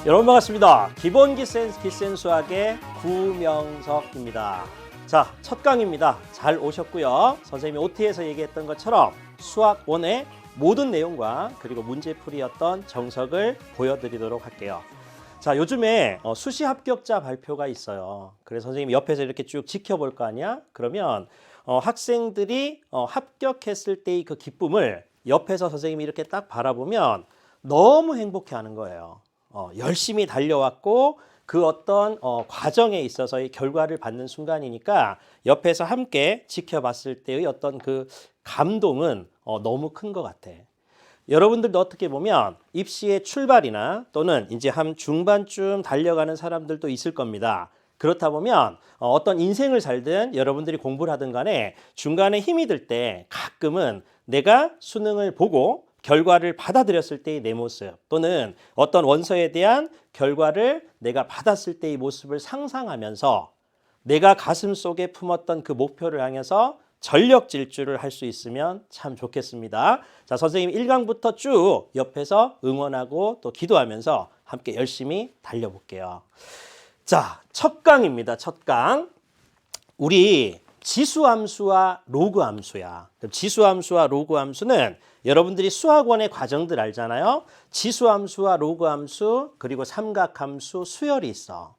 여러분 반갑습니다. 기본 기센 수학의 구명석입니다. 자, 첫 강의입니다. 잘 오셨고요. 선생님이 OT에서 얘기했던 것처럼 수학 1의 모든 내용과 그리고 문제풀이였던 정석을 보여드리도록 할게요. 자, 요즘에 수시 합격자 발표가 있어요. 그래서 선생님이 옆에서 이렇게 쭉 지켜볼 거 아니야? 그러면 학생들이 합격했을 때의 그 기쁨을 옆에서 선생님이 이렇게 딱 바라보면 너무 행복해하는 거예요. 열심히 달려왔고 그 어떤 과정에 있어서의 결과를 받는 순간이니까 옆에서 함께 지켜봤을 때의 어떤 그 감동은 너무 큰 것 같아. 여러분들도 어떻게 보면 입시의 출발이나 또는 이제 한 중반쯤 달려가는 사람들도 있을 겁니다. 그렇다 보면 어떤 인생을 살든 여러분들이 공부를 하든 간에 중간에 힘이 들 때 가끔은 내가 수능을 보고 결과를 받아들였을 때의 내 모습 또는 어떤 원서에 대한 결과를 내가 받았을 때의 모습을 상상하면서 내가 가슴 속에 품었던 그 목표를 향해서 전력 질주를 할 수 있으면 참 좋겠습니다. 자, 선생님 1강부터 쭉 옆에서 응원하고 또 기도하면서 함께 열심히 달려볼게요. 자, 첫 강입니다. 첫 강. 우리 지수함수와 로그함수야. 지수함수와 로그함수는 여러분들이 수학원의 과정들 알잖아요. 지수함수와 로그함수 그리고 삼각함수, 수열이 있어.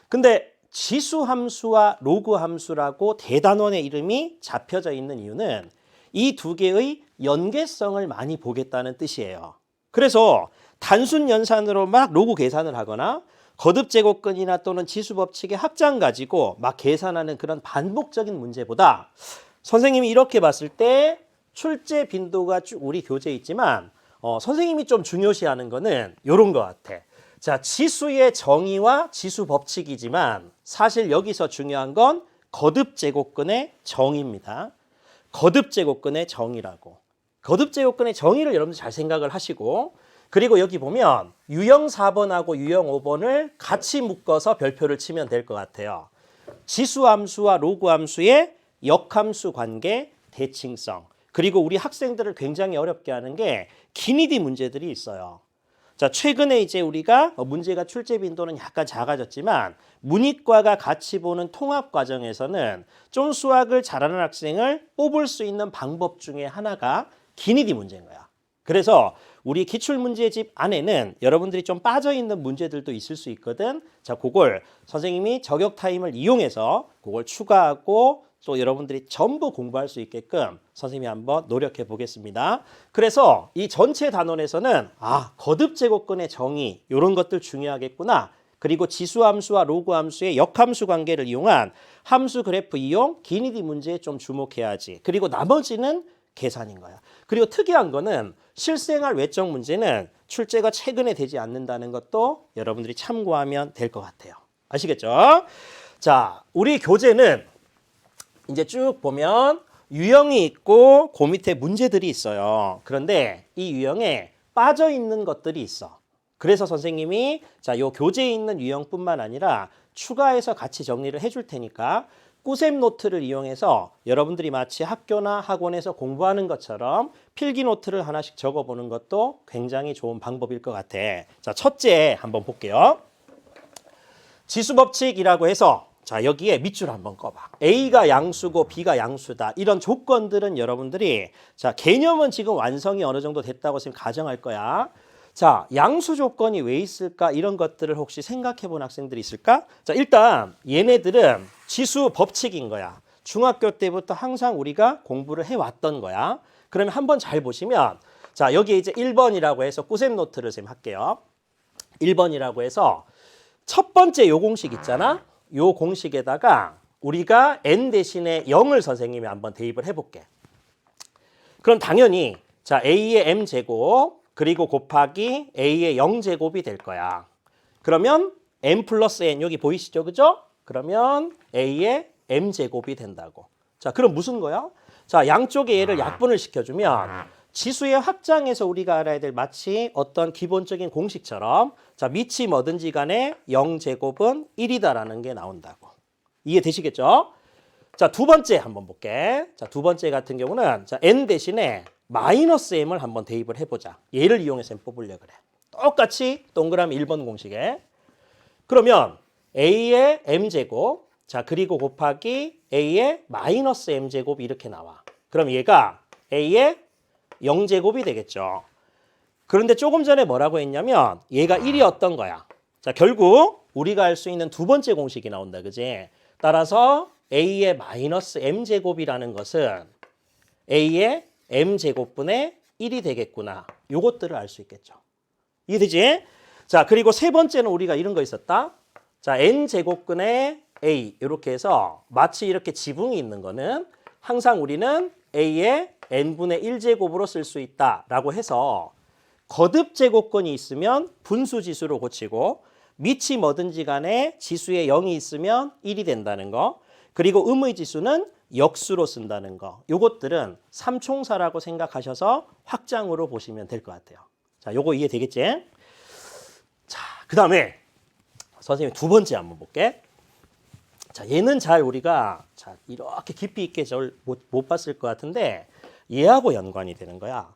근데 지수함수와 로그함수라고 대단원의 이름이 잡혀져 있는 이유는 이 두 개의 연계성을 많이 보겠다는 뜻이에요. 그래서 단순 연산으로 막 로그 계산을 하거나 거듭제곱근이나 또는 지수법칙의 합장 가지고 막 계산하는 그런 반복적인 문제보다 선생님이 이렇게 봤을 때 출제 빈도가 쭉 우리 교재에 있지만 선생님이 좀 중요시하는 거는 이런 것 같아. 자, 지수의 정의와 지수 법칙이지만 사실 여기서 중요한 건 거듭제곱근의 정의입니다. 거듭제곱근의 정의라고. 거듭제곱근의 정의를 여러분들 잘 생각을 하시고 그리고 여기 보면 유형 4번하고 유형 5번을 같이 묶어서 별표를 치면 될 것 같아요. 지수함수와 로그함수의 역함수 관계, 대칭성. 그리고 우리 학생들을 굉장히 어렵게 하는 게 기니디 문제들이 있어요. 자, 최근에 이제 우리가 문제가 출제 빈도는 약간 작아졌지만 문이과가 같이 보는 통합 과정에서는 좀 수학을 잘하는 학생을 뽑을 수 있는 방법 중에 하나가 기니디 문제인 거야. 그래서 우리 기출문제집 안에는 여러분들이 좀 빠져있는 문제들도 있을 수 있거든. 자, 그걸 선생님이 저격 타임을 이용해서 그걸 추가하고 또 여러분들이 전부 공부할 수 있게끔 선생님이 한번 노력해 보겠습니다. 그래서 이 전체 단원에서는 거듭제곱근의 정의 이런 것들 중요하겠구나. 그리고 지수함수와 로그함수의 역함수 관계를 이용한 함수 그래프 이용 기니디 문제에 좀 주목해야지. 그리고 나머지는 계산인 거야. 그리고 특이한 거는 실생활 외적 문제는 출제가 최근에 되지 않는다는 것도 여러분들이 참고하면 될 것 같아요. 아시겠죠? 자, 우리 교재는 이제 쭉 보면 유형이 있고 그 밑에 문제들이 있어요. 그런데 이 유형에 빠져 있는 것들이 있어. 그래서 선생님이 요 교재에 있는 유형뿐만 아니라 추가해서 같이 정리를 해줄 테니까 꾸셈 노트를 이용해서 여러분들이 마치 학교나 학원에서 공부하는 것처럼 필기 노트를 하나씩 적어보는 것도 굉장히 좋은 방법일 것 같아. 자, 첫째 한번 볼게요. 지수법칙이라고 해서 자, 여기에 밑줄 한번 꺼봐. A가 양수고 B가 양수다. 이런 조건들은 여러분들이 자, 개념은 지금 완성이 어느 정도 됐다고 지금 가정할 거야. 자, 양수 조건이 왜 있을까? 이런 것들을 혹시 생각해 본 학생들이 있을까? 자, 일단 얘네들은 지수 법칙인 거야. 중학교 때부터 항상 우리가 공부를 해왔던 거야. 그러면 한번 잘 보시면 자, 여기 이제 1번이라고 해서 꾸셈 노트를 지금 할게요. 1번이라고 해서 첫 번째 요 공식 있잖아. 요 공식에다가 우리가 n 대신에 0을 선생님이 한번 대입을 해볼게. 그럼 당연히 자, a의 m제곱 그리고 곱하기 a의 0제곱이 될 거야. 그러면 m 플러스 n 여기 보이시죠? 그죠? 그러면 a의 m제곱이 된다고. 자, 그럼 무슨 거야? 자, 양쪽에 얘를 약분을 시켜주면 지수의 확장에서 우리가 알아야 될 마치 어떤 기본적인 공식처럼 자, 밑이 뭐든지 간에 0제곱은 1이다라는 게 나온다고. 이해되시겠죠? 자, 두 번째 한번 볼게. 자, 두 번째 같은 경우는 자, n 대신에 마이너스 m을 한번 대입을 해보자. 얘를 이용해서 m 뽑으려고 그래. 똑같이 동그라미 1번 공식에. 그러면 a의 m제곱, 자 그리고 곱하기 a의 마이너스 m제곱 이렇게 나와. 그럼 얘가 a의 0제곱이 되겠죠. 그런데 조금 전에 뭐라고 했냐면 얘가 1이었던 거야. 자 결국 우리가 알 수 있는 두 번째 공식이 나온다. 그지? 따라서 a의 마이너스 m제곱이라는 것은 a의 m제곱분의 1이 되겠구나. 요것들을 알 수 있겠죠. 이해되지? 자 그리고 세 번째는 우리가 이런 거 있었다. 자 n제곱근의 a 이렇게 해서 마치 이렇게 지붕이 있는 거는 항상 우리는 a의 n분의 1제곱으로 쓸 수 있다라고 해서 거듭제곱근이 있으면 분수지수로 고치고 밑이 뭐든지 간에 지수에 0이 있으면 1이 된다는 거. 그리고 음의지수는 역수로 쓴다는 거. 요것들은 삼총사라고 생각하셔서 확장으로 보시면 될 것 같아요. 자, 요거 이해되겠지? 자, 그 다음에 선생님 두 번째 한번 볼게. 자, 얘는 잘 우리가 자, 이렇게 깊이 있게 못 봤을 것 같은데 얘하고 연관이 되는 거야.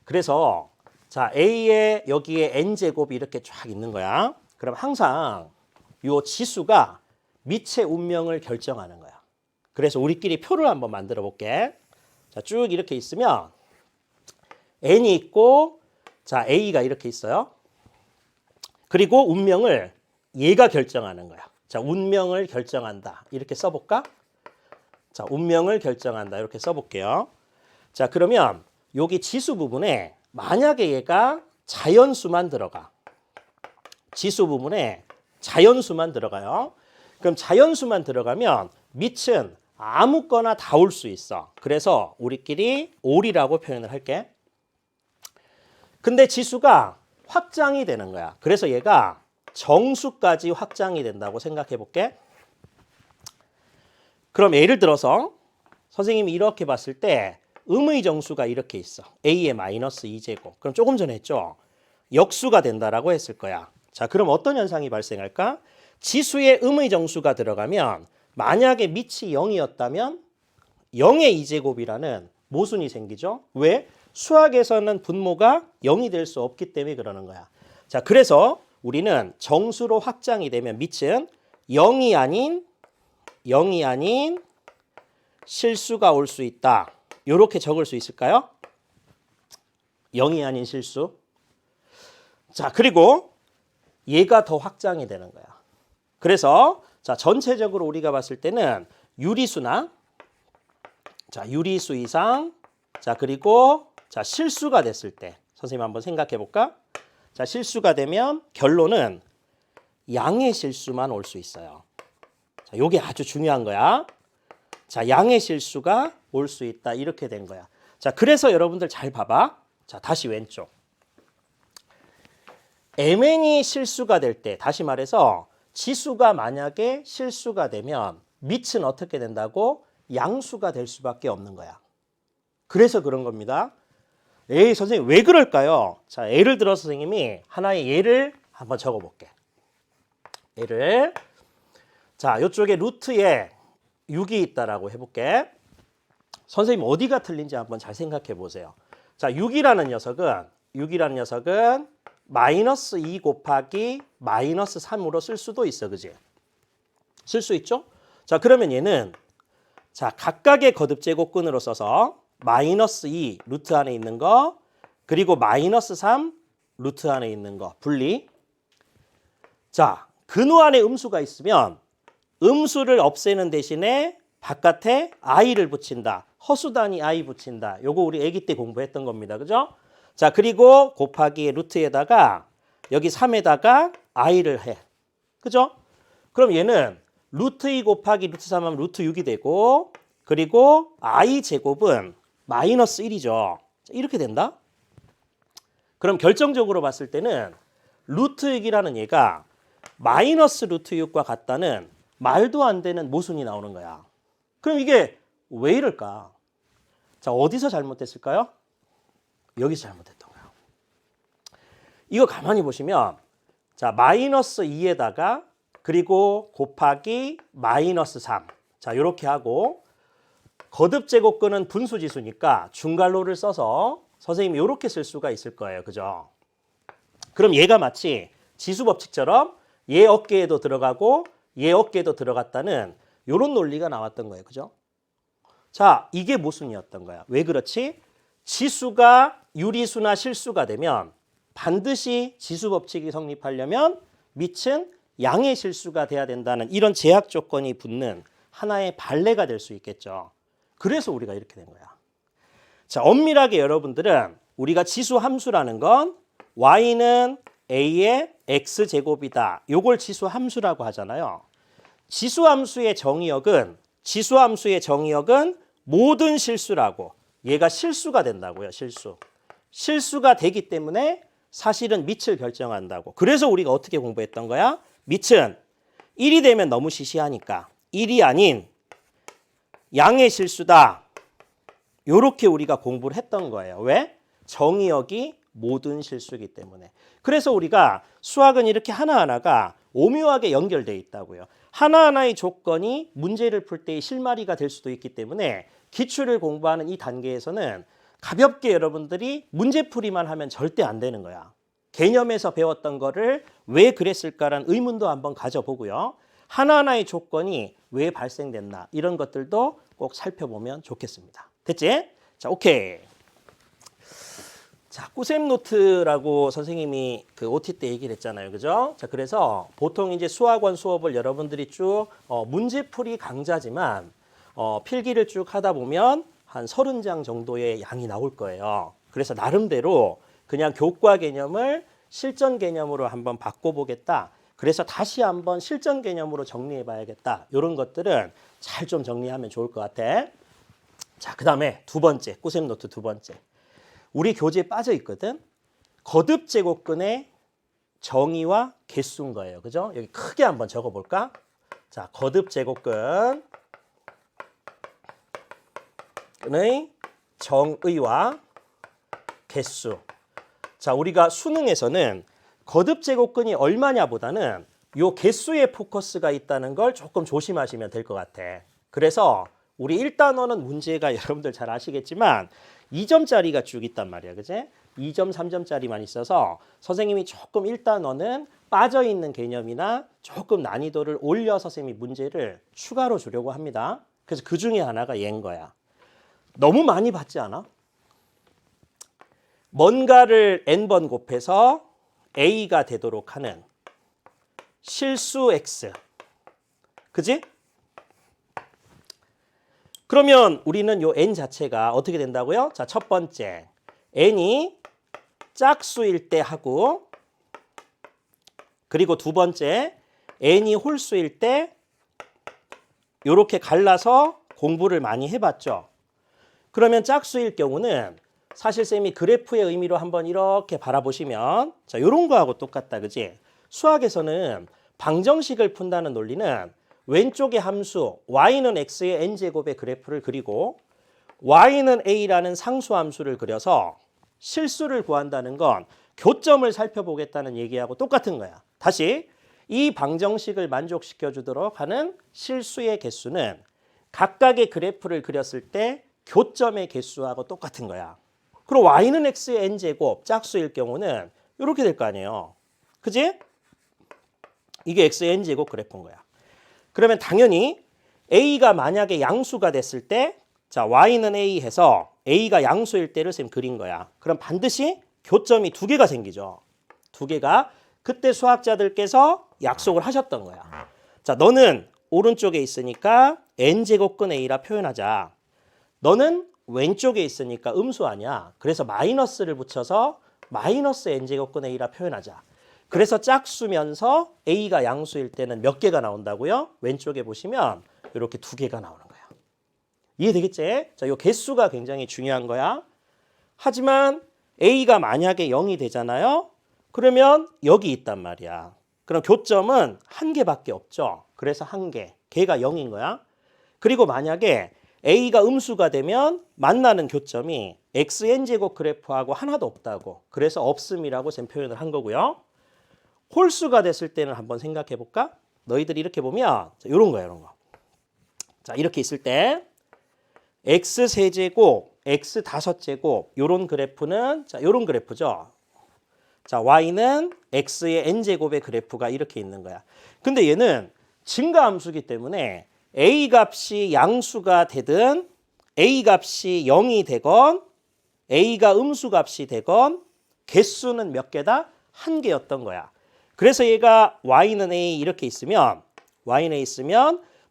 그래서 자, A에 여기에 N제곱이 이렇게 쫙 있는 거야. 그럼 항상 요 지수가 밑의 운명을 결정하는 거야. 그래서 우리끼리 표를 한번 만들어 볼게. 자, 쭉 이렇게 있으면 N이 있고 자, A가 이렇게 있어요. 그리고 운명을 얘가 결정하는 거야. 자, 운명을 결정한다. 이렇게 써볼까? 자, 운명을 결정한다. 이렇게 써볼게요. 자, 그러면 여기 지수 부분에 만약에 얘가 자연수만 들어가. 지수 부분에 자연수만 들어가요. 그럼 자연수만 들어가면 밑은 아무거나 다 올 수 있어. 그래서 우리끼리 올이라고 표현을 할게. 근데 지수가 확장이 되는 거야. 그래서 얘가 정수까지 확장이 된다고 생각해 볼게. 그럼 예를 들어서 선생님이 이렇게 봤을 때 음의 정수가 이렇게 있어. a의 마이너스 2제곱. 그럼 조금 전에 했죠. 역수가 된다라고 했을 거야. 자, 그럼 어떤 현상이 발생할까? 지수에 음의 정수가 들어가면 만약에 밑이 0이었다면 0의 2제곱이라는 모순이 생기죠. 왜? 수학에서는 분모가 0이 될 수 없기 때문에 그러는 거야. 자, 그래서 우리는 정수로 확장이 되면 밑은 0이 아닌 실수가 올 수 있다. 이렇게 적을 수 있을까요? 0이 아닌 실수. 자, 그리고 얘가 더 확장이 되는 거야. 그래서 자, 전체적으로 우리가 봤을 때는 유리수나 자, 유리수 이상 자, 그리고 자, 실수가 됐을 때 선생님 한번 생각해 볼까? 자, 실수가 되면 결론은 양의 실수만 올 수 있어요. 자, 요게 아주 중요한 거야. 자, 양의 실수가 올 수 있다. 이렇게 된 거야. 자, 그래서 여러분들 잘 봐봐. 자, 다시 왼쪽. mn이 실수가 될 때, 다시 말해서 지수가 만약에 실수가 되면 밑은 어떻게 된다고? 양수가 될 수밖에 없는 거야. 그래서 그런 겁니다. 에이, 선생님 왜 그럴까요? 자, 예를 들어서 선생님이 하나의 예를 한번 적어볼게. 예를 자, 이쪽에 루트에 6이 있다라고 해볼게. 선생님 어디가 틀린지 한번 잘 생각해 보세요. 자, 6이라는 녀석은 마이너스 2 곱하기 마이너스 3으로 쓸 수도 있어. 그지? 쓸 수 있죠? 자, 그러면 얘는 자, 각각의 거듭제곱근으로 써서 마이너스 2 루트 안에 있는 거 그리고 마이너스 3 루트 안에 있는 거 분리. 자, 근호 안에 음수가 있으면 음수를 없애는 대신에 바깥에 i를 붙인다. 허수단위 i 붙인다. 요거 우리 아기 때 공부했던 겁니다. 그죠? 자, 그리고 곱하기 루트에다가 여기 3에다가 i를 해. 그죠? 그럼 얘는 루트 2 곱하기 루트 3 하면 루트 6이 되고 그리고 i 제곱은 마이너스 1이죠. 이렇게 된다. 그럼 결정적으로 봤을 때는 루트 6이라는 얘가 마이너스 루트 6과 같다는 말도 안 되는 모순이 나오는 거야. 그럼 이게 왜 이럴까? 자, 어디서 잘못됐을까요? 여기서 잘못했던 거야. 이거 가만히 보시면 자, 마이너스 2에다가 그리고 곱하기 마이너스 3. 자, 이렇게 하고 거듭제곱근은 분수지수니까 중괄호를 써서 선생님이 이렇게 쓸 수가 있을 거예요. 그죠? 그럼 얘가 마치 지수법칙처럼 얘 어깨에도 들어가고 얘 어깨에도 들어갔다는 이런 논리가 나왔던 거예요. 그죠? 자, 이게 모순이었던 거야. 왜 그렇지? 지수가 유리수나 실수가 되면 반드시 지수법칙이 성립하려면 밑은 양의 실수가 돼야 된다는 이런 제약 조건이 붙는 하나의 판례가 될 수 있겠죠. 그래서 우리가 이렇게 된 거야. 자, 엄밀하게 여러분들은 우리가 지수 함수라는 건 y는 a의 x제곱이다. 요걸 지수 함수라고 하잖아요. 지수 함수의 정의역은 모든 실수라고. 얘가 실수가 된다고요. 실수가 되기 때문에 사실은 밑을 결정한다고. 그래서 우리가 어떻게 공부했던 거야? 밑은 1이 되면 너무 시시하니까 1이 아닌 양의 실수다. 요렇게 우리가 공부를 했던 거예요. 왜? 정의역이 모든 실수이기 때문에. 그래서 우리가 수학은 이렇게 하나하나가 오묘하게 연결되어 있다고요. 하나하나의 조건이 문제를 풀 때의 실마리가 될 수도 있기 때문에 기출을 공부하는 이 단계에서는 가볍게 여러분들이 문제풀이만 하면 절대 안 되는 거야. 개념에서 배웠던 거를 왜 그랬을까라는 의문도 한번 가져보고요. 하나하나의 조건이 왜 발생됐나 이런 것들도 꼭 살펴보면 좋겠습니다. 됐지? 자, 오케이. 자, 꾸셈 노트라고 선생님이 그 OT 때 얘기를 했잖아요. 그죠? 자, 그래서 보통 이제 수학원 수업을 여러분들이 쭉 문제풀이 강좌지만 필기를 쭉 하다 보면 한 30장 정도의 양이 나올 거예요. 그래서 나름대로 그냥 교과 개념을 실전 개념으로 한번 바꿔보겠다. 그래서 다시 한번 실전 개념으로 정리해 봐야겠다. 이런 것들은 잘 좀 정리하면 좋을 것 같아. 자, 그 다음에 두 번째, 꾸셈 노트 두 번째. 우리 교재에 빠져 있거든. 거듭 제곱근의 정의와 개수인 거예요. 그죠? 여기 크게 한번 적어 볼까? 자, 거듭 제곱근의 정의와 개수. 자, 우리가 수능에서는 거듭 제곱근이 얼마냐보다는 요 개수에 포커스가 있다는 걸 조금 조심하시면 될 것 같아. 그래서 우리 1단원은 문제가 여러분들 잘 아시겠지만 2점짜리가 쭉 있단 말이야. 그지? 2점, 3점짜리만 있어서 선생님이 조금 1단원은 빠져있는 개념이나 조금 난이도를 올려서 선생님이 문제를 추가로 주려고 합니다. 그래서 그 중에 하나가 얘인 거야. 너무 많이 받지 않아? 뭔가를 n번 곱해서 a가 되도록 하는 실수 x. 그지? 그러면 우리는 요 n 자체가 어떻게 된다고요? 자, 첫 번째. n이 짝수일 때 하고, 그리고 두 번째. n이 홀수일 때 요렇게 갈라서 공부를 많이 해봤죠. 그러면 짝수일 경우는 사실 쌤이 그래프의 의미로 한번 이렇게 바라보시면 자, 요런 거하고 똑같다. 그지? 수학에서는 방정식을 푼다는 논리는 왼쪽의 함수 y는 x의 n제곱의 그래프를 그리고 y는 a라는 상수함수를 그려서 실수를 구한다는 건 교점을 살펴보겠다는 얘기하고 똑같은 거야. 다시 이 방정식을 만족시켜 주도록 하는 실수의 개수는 각각의 그래프를 그렸을 때 교점의 개수하고 똑같은 거야. 그럼 y는 x의 n제곱 짝수일 경우는 이렇게 될 거 아니에요. 그지? 이게 x의 n제곱 그래프인 거야. 그러면 당연히 a가 만약에 양수가 됐을 때 자, y는 a 해서 a가 양수일 때를 쌤 그린 거야. 그럼 반드시 교점이 두 개가 생기죠. 두 개가 그때 수학자들께서 약속을 하셨던 거야. 자, 너는 오른쪽에 있으니까 n제곱근 a라 표현하자. 너는 왼쪽에 있으니까 음수 아니야. 그래서 마이너스를 붙여서 마이너스 n제곱근 a라 표현하자. 그래서 짝수면서 a가 양수일 때는 몇 개가 나온다고요? 왼쪽에 보시면 이렇게 두 개가 나오는 거야. 이해되겠지? 자, 요 개수가 굉장히 중요한 거야. 하지만 a가 만약에 0이 되잖아요. 그러면 여기 있단 말이야. 그럼 교점은 한 개밖에 없죠. 그래서 한 개. 걔가 0인 거야. 그리고 만약에 a가 음수가 되면 만나는 교점이 xn제곱 그래프하고 하나도 없다고. 그래서 없음이라고 쌤 표현을 한 거고요. 홀수가 됐을 때는 한번 생각해 볼까? 너희들이 이렇게 보면 이런 거야, 이런 거. 자, 이렇게 있을 때 x 세제곱, x 다섯 제곱 요런 그래프는 자, 요런 그래프죠. 자, y는 x의 n제곱의 그래프가 이렇게 있는 거야. 근데 얘는 증가함수기 때문에 a 값이 양수가 되든 a 값이 0이 되건 a가 음수 값이 되건 개수는 몇 개다? 한 개였던 거야. 그래서 얘가 y는 a 이렇게 있으면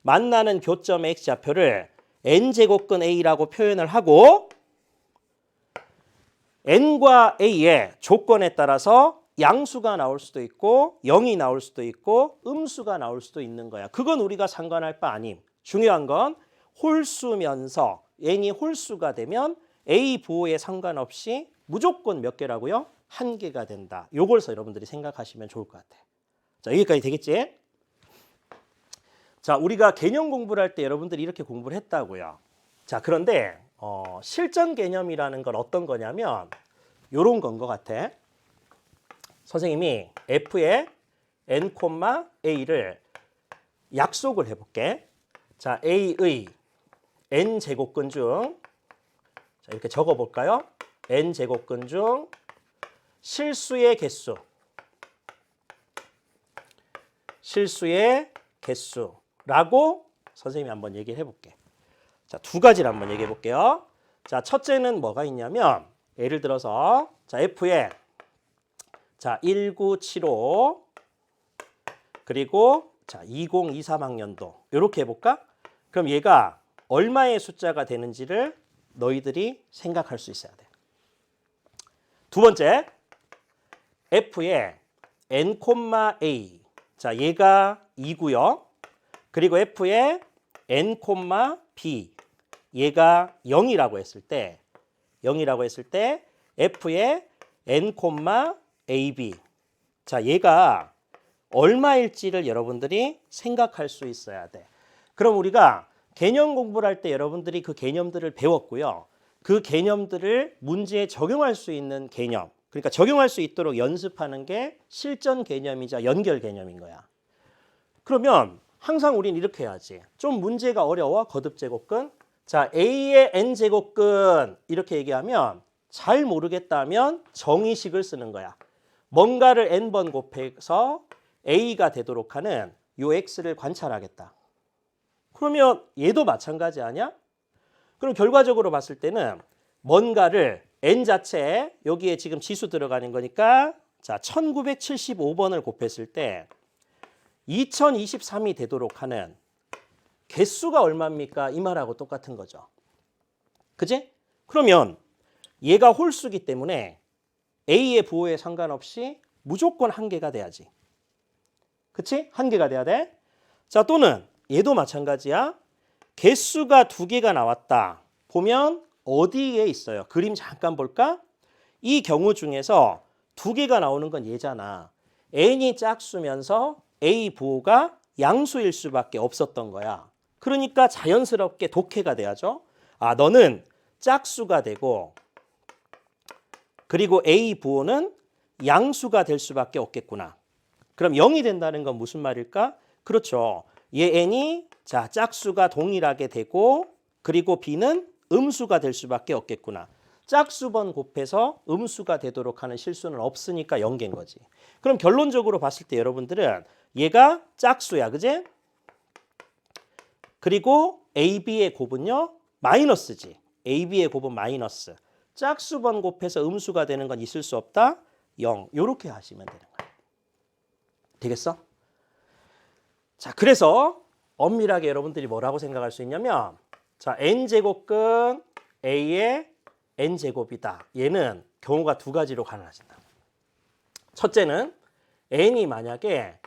만나는 교점의 x좌표를 n제곱근 a라고 표현을 하고 n과 a의 조건에 따라서 양수가 나올 수도 있고 0이 나올 수도 있고 음수가 나올 수도 있는 거야. 그건 우리가 상관할 바 아님. 중요한 건 홀수면서 n이 홀수가 되면 a 부호에 상관없이 무조건 몇 개라고요? 한 개가 된다. 요걸서 여러분들이 생각하시면 좋을 것 같아요. 자, 여기까지 되겠지? 자, 우리가 개념 공부를 할 때 여러분들이 이렇게 공부를 했다고요. 자, 그런데 실전 개념이라는 건 어떤 거냐면 요런 건 것 같아. 선생님이 f의 n, a를 약속을 해볼게. 자, a의 n 제곱근 중, 자, 이렇게 적어볼까요? n 제곱근 중 실수의 개수라고 선생님이 한번 얘기를 해볼게. 자, 두 가지를 한번 얘기해 볼게요. 자, 첫째는 뭐가 있냐면 예를 들어서 자, f에 자, 1975 그리고 자, 2023학년도 이렇게 해 볼까? 그럼 얘가 얼마의 숫자가 되는지를 너희들이 생각할 수 있어야 돼. 두 번째, f의 n, a. 자, 얘가 2고요. 그리고 f의 n, b. 얘가 0이라고 했을 때 f의 n, ab. 자, 얘가 얼마일지를 여러분들이 생각할 수 있어야 돼. 그럼 우리가 개념 공부를 할 때 여러분들이 그 개념들을 배웠고요. 그 개념들을 문제에 적용할 수 있는 개념. 그러니까 적용할 수 있도록 연습하는 게 실전 개념이자 연결 개념인 거야. 그러면 항상 우린 이렇게 해야지. 좀 문제가 어려워. 거듭제곱근. 자, a의 n제곱근 이렇게 얘기하면 잘 모르겠다면 정의식을 쓰는 거야. 뭔가를 n번 곱해서 a가 되도록 하는 요 x를 관찰하겠다. 그러면 얘도 마찬가지 아니야? 그럼 결과적으로 봤을 때는 뭔가를 n 자체에 여기에 지금 지수 들어가는 거니까 자, 1975번을 곱했을 때 2023이 되도록 하는 개수가 얼마입니까? 이 말하고 똑같은 거죠. 그지? 그러면 얘가 홀수기 때문에 A의 부호에 상관없이 무조건 한 개가 돼야지. 그치? 한 개가 돼야 돼. 자, 또는 얘도 마찬가지야. 개수가 두 개가 나왔다. 보면 어디에 있어요? 그림 잠깐 볼까? 이 경우 중에서 두 개가 나오는 건 얘잖아. n이 짝수면서 A 부호가 양수일 수밖에 없었던 거야. 그러니까 자연스럽게 독해가 돼야죠. 아, 너는 짝수가 되고 그리고 A 부호는 양수가 될 수밖에 없겠구나. 그럼 0이 된다는 건 무슨 말일까? 그렇죠. 얘 n이 자, 짝수가 동일하게 되고 그리고 b는 음수가 될 수밖에 없겠구나. 짝수번 곱해서 음수가 되도록 하는 실수는 없으니까 0개인 거지. 그럼 결론적으로 봤을 때 여러분들은 얘가 짝수야. 그지? 그리고 AB의 곱은요. 마이너스지. AB의 곱은 마이너스. 짝수번 곱해서 음수가 되는 건 있을 수 없다. 0. 이렇게 하시면 되는 거예요. 되겠어? 자, 그래서 엄밀하게 여러분들이 뭐라고 생각할 수 있냐면 자, n제곱근 a의 n제곱이다. 얘는 경우가 두 가지로 가능해진다. 첫째는 n이 만약에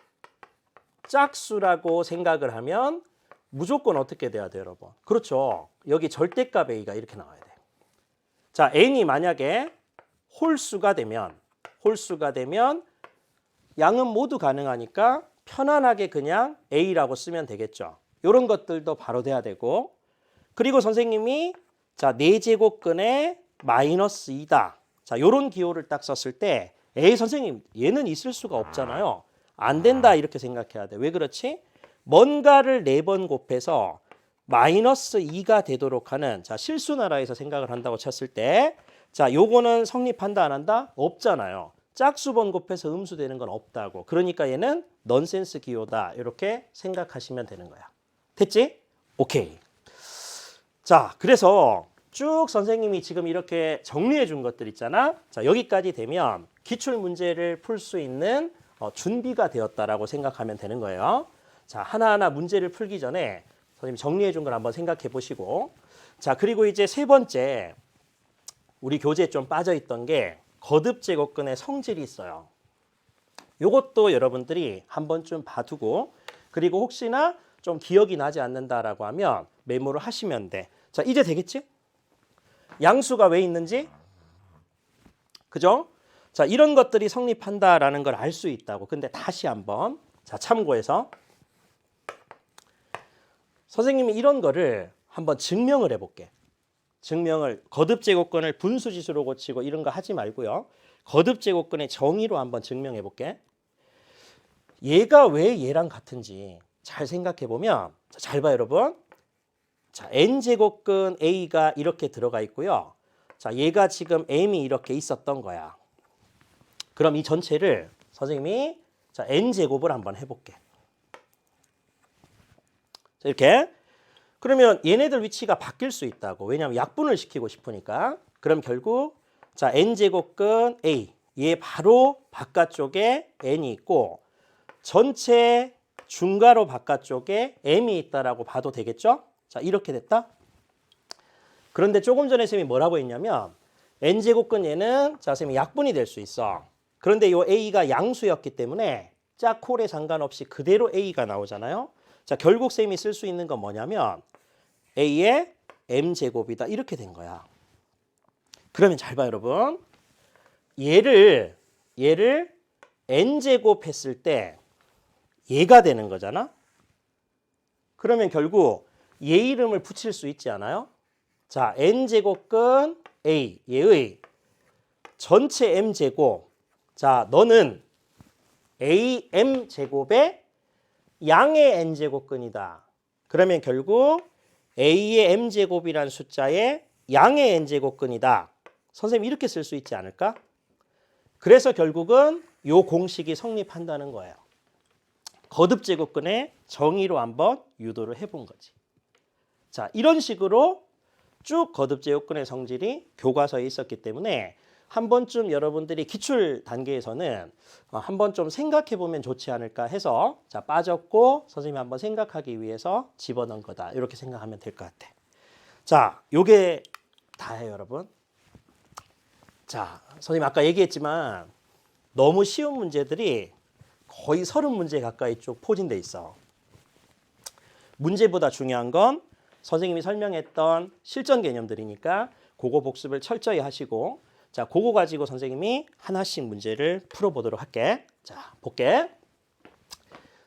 짝수라고 생각을 하면 무조건 어떻게 돼야 돼요, 여러분? 그렇죠. 여기 절대값 a가 이렇게 나와야 돼. 자, n이 만약에 홀수가 되면 양은 모두 가능하니까 편안하게 그냥 a라고 쓰면 되겠죠. 이런 것들도 바로 돼야 되고 그리고 선생님이 자, 4제곱근에 마이너스 2다. 자, 이런 기호를 딱 썼을 때 에이 선생님 얘는 있을 수가 없잖아요. 안 된다 이렇게 생각해야 돼. 왜 그렇지? 뭔가를 4번 곱해서 마이너스 2가 되도록 하는 자, 실수나라에서 생각을 한다고 쳤을 때 자, 요거는 성립한다 안 한다? 없잖아요. 짝수번 곱해서 음수 되는 건 없다고. 그러니까 얘는 넌센스 기호다. 이렇게 생각하시면 되는 거야. 됐지? 오케이. 자, 그래서 쭉 선생님이 지금 이렇게 정리해 준 것들 있잖아. 자, 여기까지 되면 기출 문제를 풀 수 있는 준비가 되었다라고 생각하면 되는 거예요. 자, 하나하나 문제를 풀기 전에 선생님이 정리해 준 걸 한번 생각해 보시고. 자, 그리고 이제 세 번째, 우리 교재에 좀 빠져 있던 게 거듭제곱근의 성질이 있어요. 요것도 여러분들이 한 번쯤 봐두고, 그리고 혹시나 좀 기억이 나지 않는다라고 하면 메모를 하시면 돼. 자, 이제 되겠지? 양수가 왜 있는지? 그죠? 자, 이런 것들이 성립한다라는 걸 알 수 있다고. 근데 다시 한번 자, 참고해서 선생님이 이런 거를 한번 증명을 해볼게. 증명을 거듭제곱근을 분수지수로 고치고 이런 거 하지 말고요. 거듭제곱근의 정의로 한번 증명해 볼게. 얘가 왜 얘랑 같은지 잘 생각해 보면, 잘 봐 여러분. 자, n제곱근 a가 이렇게 들어가 있고요. 자, 얘가 지금 m이 이렇게 있었던 거야. 그럼 이 전체를 선생님이 자, n제곱을 한번 해볼게. 자, 이렇게. 그러면 얘네들 위치가 바뀔 수 있다고. 왜냐하면 약분을 시키고 싶으니까. 그럼 결국 자, n제곱근 a, 얘 바로 바깥쪽에 n이 있고 전체 중괄호 바깥쪽에 m이 있다라고 봐도 되겠죠? 자, 이렇게 됐다. 그런데 조금 전에 쌤이 뭐라고 했냐면 n제곱근 얘는 자, 쌤이 약분이 될 수 있어. 그런데 이 a가 양수였기 때문에 짝콜에 상관없이 그대로 a가 나오잖아요. 자, 결국 쌤이 쓸 수 있는 건 뭐냐면 a의 m제곱이다. 이렇게 된 거야. 그러면 잘 봐 여러분. 얘를 n제곱 했을 때 얘가 되는 거잖아. 그러면 결국 얘 이름을 붙일 수 있지 않아요? 자, n제곱근 a, 얘의 전체 m제곱. 자, 너는 am제곱의 양의 n제곱근이다. 그러면 결국 a의 m제곱이란 숫자의 양의 n제곱근이다. 선생님 이렇게 쓸 수 있지 않을까? 그래서 결국은 이 공식이 성립한다는 거예요. 거듭제곱근의 정의로 한번 유도를 해본 거지. 자, 이런 식으로 쭉 거듭제곱근의 성질이 교과서에 있었기 때문에 한 번쯤 여러분들이 기출 단계에서는 한번 좀 생각해 보면 좋지 않을까 해서 자, 빠졌고 선생님이 한번 생각하기 위해서 집어넣은 거다. 이렇게 생각하면 될 것 같아. 자, 요게 다예요, 여러분. 자, 선생님 아까 얘기했지만 너무 쉬운 문제들이 거의 30문제 가까이 쭉 포진돼 있어. 문제보다 중요한 건 선생님이 설명했던 실전 개념들이니까 그거 복습을 철저히 하시고 자, 그거 가지고 선생님이 하나씩 문제를 풀어보도록 할게. 자, 볼게.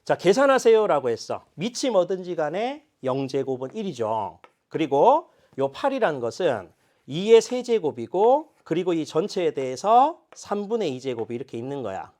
자, 계산하세요라고 했어. 밑이 뭐든지 간에 0제곱은 1이죠. 그리고 요 8이라는 것은 2의 세제곱이고 그리고 이 전체에 대해서 3분의 2제곱이 이렇게 있는 거야.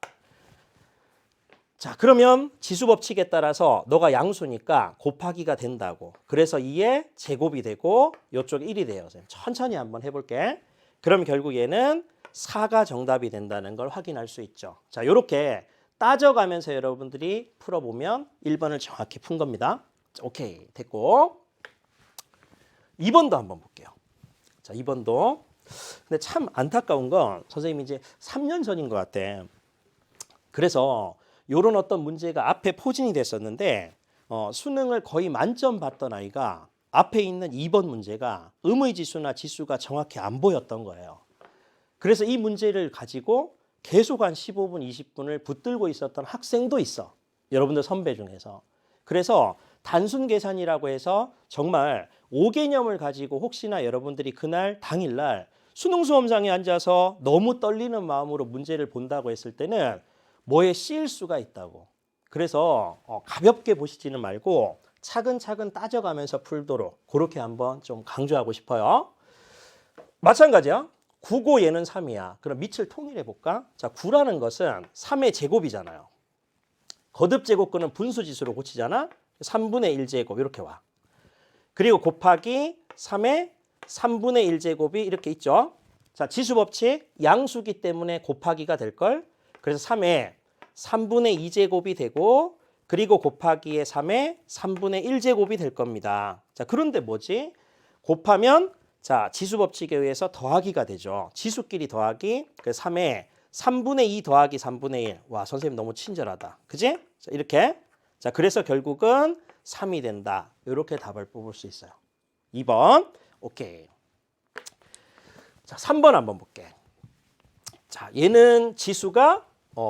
자, 그러면 지수법칙에 따라서 너가 양수니까 곱하기가 된다고. 그래서 2의 제곱이 되고 이쪽 1이 돼요. 천천히 한번 해볼게. 그럼 결국 얘는 4가 정답이 된다는 걸 확인할 수 있죠. 자, 이렇게 따져가면서 여러분들이 풀어보면 1번을 정확히 푼 겁니다. 자, 오케이, 됐고 2번도 한번 볼게요. 자, 2번도. 근데 참 안타까운 건 선생님이 이제 3년 전인 것 같아. 그래서 이런 어떤 문제가 앞에 포진이 됐었는데 수능을 거의 만점 받던 아이가 앞에 있는 2번 문제가 의의지수나 지수가 정확히 안 보였던 거예요. 그래서 이 문제를 가지고 계속 한 15분, 20분을 붙들고 있었던 학생도 있어. 여러분들 선배 중에서. 그래서 단순 계산이라고 해서 정말 5개념을 가지고 혹시나 여러분들이 그날 당일날 수능 수험장에 앉아서 너무 떨리는 마음으로 문제를 본다고 했을 때는 뭐에 씌일 수가 있다고. 그래서 가볍게 보시지는 말고 차근차근 따져가면서 풀도록 그렇게 한번 좀 강조하고 싶어요. 마찬가지야. 9고 얘는 3이야. 그럼 밑을 통일해 볼까? 자, 9라는 것은 3의 제곱이잖아요. 거듭제곱근은 분수지수로 고치잖아. 3분의 1제곱 이렇게 와. 그리고 곱하기 3의 3분의 1제곱이 이렇게 있죠. 자, 지수법칙 양수기 때문에 곱하기가 될걸. 그래서 3에 3분의 2제곱이 되고 그리고 곱하기에 3에 3분의 1제곱이 될 겁니다. 자, 그런데 뭐지? 곱하면 자, 지수법칙에 의해서 더하기가 되죠. 지수끼리 더하기. 그래서 3에 3분의 2 더하기 3분의 1. 와, 선생님 너무 친절하다. 그지? 자, 이렇게. 자, 그래서 결국은 3이 된다. 이렇게 답을 뽑을 수 있어요. 2번. 오케이. 자, 3번 한번 볼게. 자, 얘는 지수가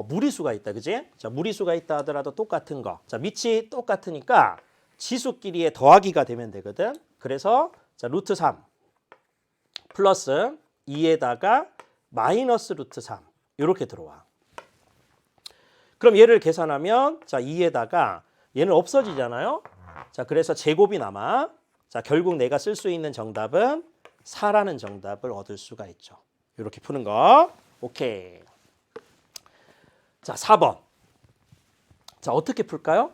무리수가 있다. 그지? 자, 무리수가 있다 하더라도 똑같은 거. 자, 밑이 똑같으니까 지수끼리의 더하기가 되면 되거든. 그래서 자, 루트 3 플러스 2에다가 마이너스 루트 3 이렇게 들어와. 그럼 얘를 계산하면 자, 2에다가 얘는 없어지잖아요. 자, 그래서 제곱이 남아. 자, 결국 내가 쓸 수 있는 정답은 4라는 정답을 얻을 수가 있죠. 이렇게 푸는 거. 오케이. 자, 4번. 자, 어떻게 풀까요?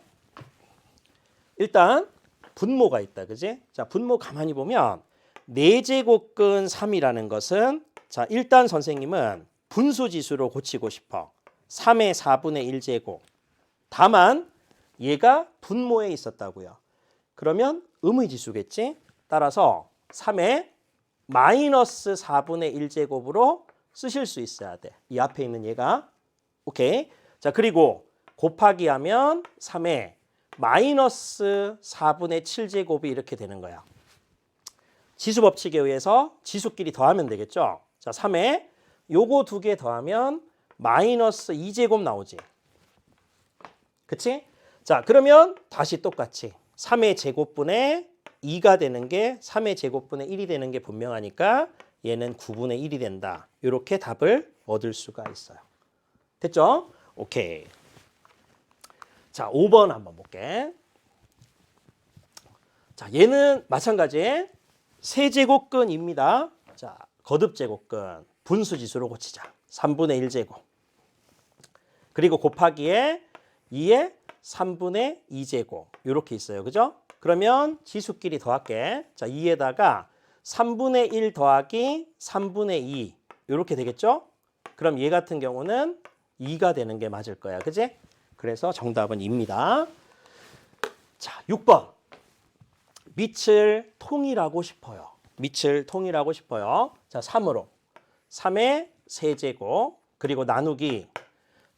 일단 분모가 있다. 그지? 자, 분모 가만히 보면 4제곱근 3이라는 것은 자, 일단 선생님은 분수지수로 고치고 싶어. 3의 4분의 1제곱. 다만 얘가 분모에 있었다고요. 그러면 의무지수겠지? 따라서 3의 마이너스 4분의 1제곱으로 쓰실 수 있어야 돼. 이 앞에 있는 얘가. 오케이. 자, 그리고 곱하기 하면 3의 마이너스 4분의 7제곱이 이렇게 되는 거야. 지수법칙에 의해서 지수끼리 더하면 되겠죠. 자, 3에 요거 두 개 더하면 마이너스 2제곱 나오지. 그치? 자, 그러면 다시 똑같이 3의 제곱분의 2가 되는 게 3의 제곱분의 1이 되는 게 분명하니까 얘는 9분의 1이 된다. 이렇게 답을 얻을 수가 있어요. 됐죠? 오케이. 자, 5번 한번 볼게. 자, 얘는 마찬가지 세제곱근입니다. 자, 거듭제곱근 분수지수로 고치자. 3분의 1제곱. 그리고 곱하기에 2에 3분의 2제곱. 이렇게 있어요. 그죠? 그러면 지수끼리 더할게. 자, 2에다가 3분의 1 더하기 3분의 2. 이렇게 되겠죠? 그럼 얘 같은 경우는 2가 되는 게 맞을 거야. 그지? 그래서 정답은 2입니다. 자, 6번. 밑을 통일하고 싶어요. 밑을 통일하고 싶어요. 자, 3으로. 3의 세제곱. 그리고 나누기.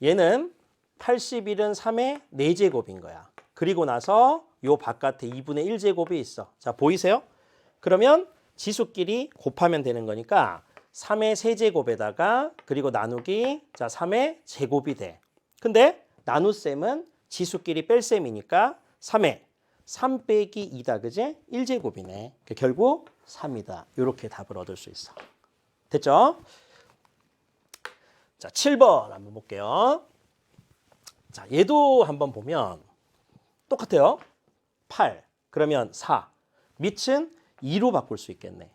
얘는 81은 3의 4제곱인 거야. 그리고 나서 요 바깥에 2분의 1제곱이 있어. 자, 보이세요? 그러면 지수끼리 곱하면 되는 거니까 3의 세제곱에다가 그리고 나누기 자 3의 제곱이 돼. 근데 나눗셈은 지수끼리 뺄셈이니까 3의 3 빼기 2다. 그지? 1제곱이네. 결국 3이다. 이렇게 답을 얻을 수 있어. 됐죠? 자, 7번 한번 볼게요. 자, 얘도 한번 보면 똑같아요. 8. 그러면 4. 밑은 2로 바꿀 수 있겠네.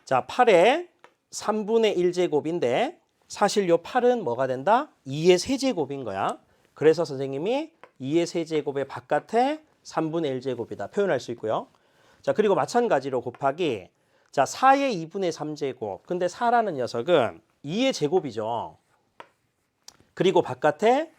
자, 8에 3분의 1제곱인데 사실 요 8은 뭐가 된다? 2의 세제곱인 거야. 그래서 선생님이 2의 세제곱의 바깥에 3분의 1제곱이다 표현할 수 있고요. 자, 그리고 마찬가지로 곱하기 자, 4의 2분의 3제곱. 근데 4라는 녀석은 2의 제곱이죠. 그리고 바깥에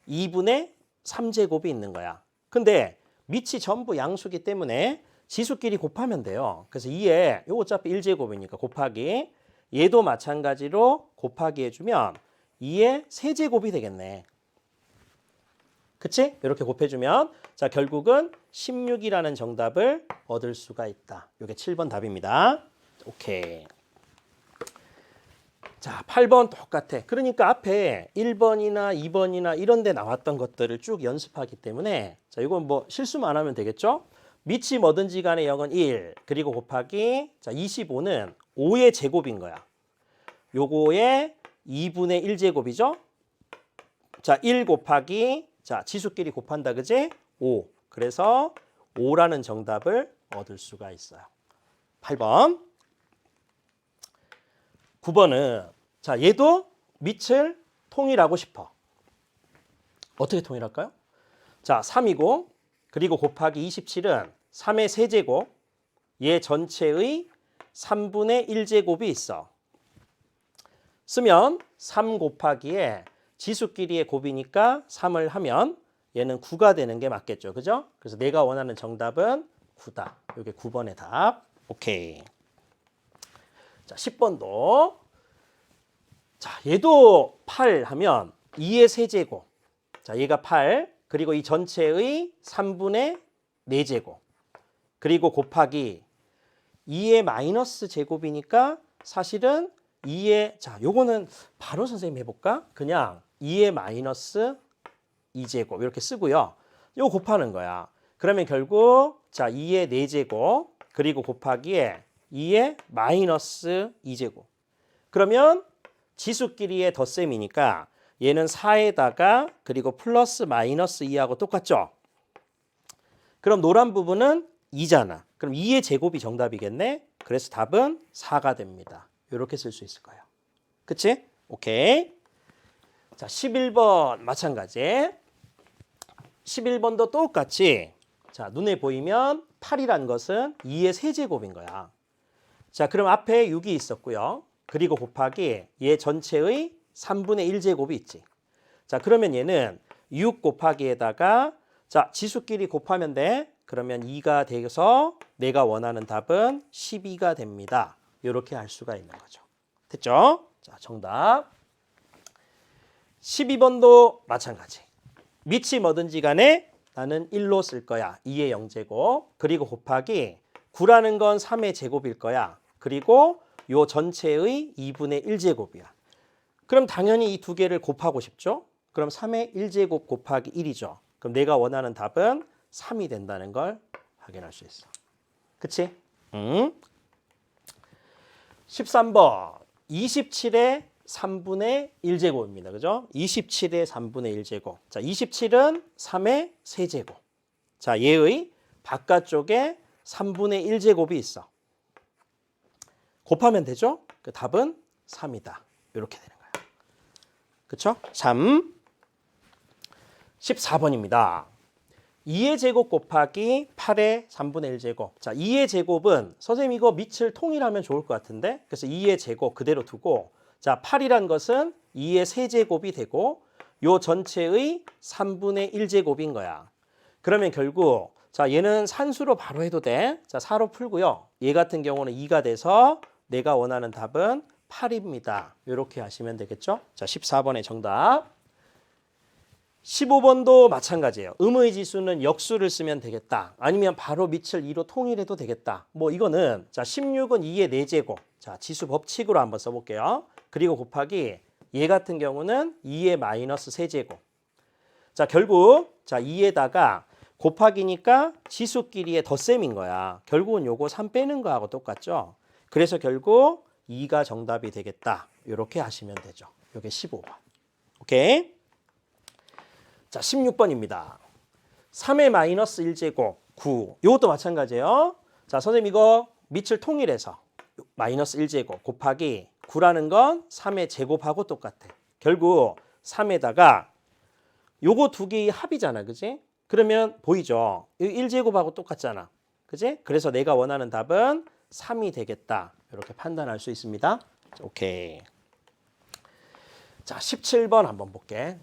2분의 3제곱이 있는 거야. 근데 밑이 전부 양수기 때문에 지수끼리 곱하면 돼요. 그래서 2에 이거 어차피 1제곱이니까 곱하기 얘도 마찬가지로 곱하기 해주면 2의 세제곱이 되겠네. 그치? 이렇게 곱해주면 자, 결국은 16이라는 정답을 얻을 수가 있다. 이게 7번 답입니다. 오케이. 자, 8번 똑같아. 그러니까 앞에 1번이나 2번이나 이런 데 나왔던 것들을 쭉 연습하기 때문에 자, 이건 뭐 실수만 안 하면 되겠죠? 밑이 뭐든지 간에 0은 1, 그리고 곱하기 자, 25는 5의 제곱인 거야. 요거의 2분의 1제곱이죠? 자, 1 곱하기 자, 지수끼리 곱한다. 그지? 5. 그래서 5라는 정답을 얻을 수가 있어요. 8번. 9번은 자, 얘도 밑을 통일하고 싶어. 어떻게 통일할까요? 자, 3이고 그리고 곱하기 27은 3의 세제곱 얘 전체의 3분의 1제곱이 있어. 쓰면 3 곱하기에 지수끼리의 곱이니까 3을 하면 얘는 9가 되는 게 맞겠죠. 그죠? 그래서 내가 원하는 정답은 9다. 이게 9번의 답. 오케이. 자, 10번도. 자, 얘도 8 하면 2의 세제곱. 자, 얘가 8. 그리고 이 전체의 3분의 4제곱. 그리고 곱하기 2의 마이너스 제곱이니까 사실은 2의, 자, 요거는 바로 선생님 해볼까? 그냥 2의 마이너스 2제곱 이렇게 쓰고요. 요거 곱하는 거야. 그러면 결국 자 2의 4제곱 그리고 곱하기에 2의 마이너스 2제곱. 그러면 지수끼리의 덧셈이니까 얘는 4에다가 그리고 플러스 마이너스 2하고 똑같죠? 그럼 노란 부분은 2잖아. 그럼 2의 제곱이 정답이겠네. 그래서 답은 4가 됩니다. 이렇게 쓸 수 있을 거예요. 그치? 오케이. 자, 11번 마찬가지. 11번도 똑같이 자, 눈에 보이면 8이란 것은 2의 세제곱인 거야. 자, 그럼 앞에 6이 있었고요. 그리고 곱하기 얘 전체의 3분의 1제곱이 있지. 자, 그러면 얘는 6 곱하기에다가 자, 지수끼리 곱하면 돼. 그러면 2가 돼서 내가 원하는 답은 12가 됩니다. 이렇게 할 수가 있는 거죠. 됐죠? 자, 정답. 12번도 마찬가지. 밑이 뭐든지 간에 나는 1로 쓸 거야. 2의 0제곱. 그리고 곱하기 9라는 건 3의 제곱일 거야. 그리고 요 전체의 2분의 1제곱이야. 그럼 당연히 이 두 개를 곱하고 싶죠? 그럼 3의 1제곱 곱하기 1이죠. 그럼 내가 원하는 답은 3이 된다는 걸 확인할 수 있어. 그치? 13번. 27의 3분의 1제곱입니다. 그죠? 27의 3분의 1제곱. 자, 27은 3의 세제곱. 자, 얘의 바깥쪽에 3분의 1제곱이 있어. 곱하면 되죠? 그 답은 3이다. 이렇게 되는 거야. 그쵸? 3. 14번입니다. 2의 제곱 곱하기 8의 3분의 1제곱. 자, 2의 제곱은 선생님 이거 밑을 통일하면 좋을 것 같은데. 그래서 2의 제곱 그대로 두고 자, 8이란 것은 2의 세제곱이 되고 요 전체의 3분의 1제곱인 거야. 그러면 결국 자, 얘는 산수로 바로 해도 돼. 자, 4로 풀고요. 얘 같은 경우는 2가 돼서 내가 원하는 답은 8입니다. 이렇게 하시면 되겠죠? 자, 14번의 정답. 15번도 마찬가지예요. 음의 지수는 역수를 쓰면 되겠다. 아니면 바로 밑을 2로 통일해도 되겠다. 뭐 이거는 자, 16은 2의 4제곱. 자, 지수 법칙으로 한번 써볼게요. 그리고 곱하기 얘 같은 경우는 2의 마이너스 세제곱. 자, 결국 자 2에다가 곱하기니까 지수끼리의 덧셈인 거야. 결국은 요거 3 빼는 거하고 똑같죠. 그래서 결국 2가 정답이 되겠다. 이렇게 하시면 되죠. 요게 15번. 오케이. 자, 16번입니다. 3의 마이너스 1제곱 9. 요것도 마찬가지예요. 자, 선생님 이거 밑을 통일해서 마이너스 1제곱 곱하기 9라는 건 3의 제곱하고 똑같아. 결국 3에다가 요거 두 개의 합이잖아. 그지? 그러면 보이죠? 1제곱하고 똑같잖아. 그지? 그래서 내가 원하는 답은 3이 되겠다. 이렇게 판단할 수 있습니다. 오케이. 자, 17번 한번 볼게.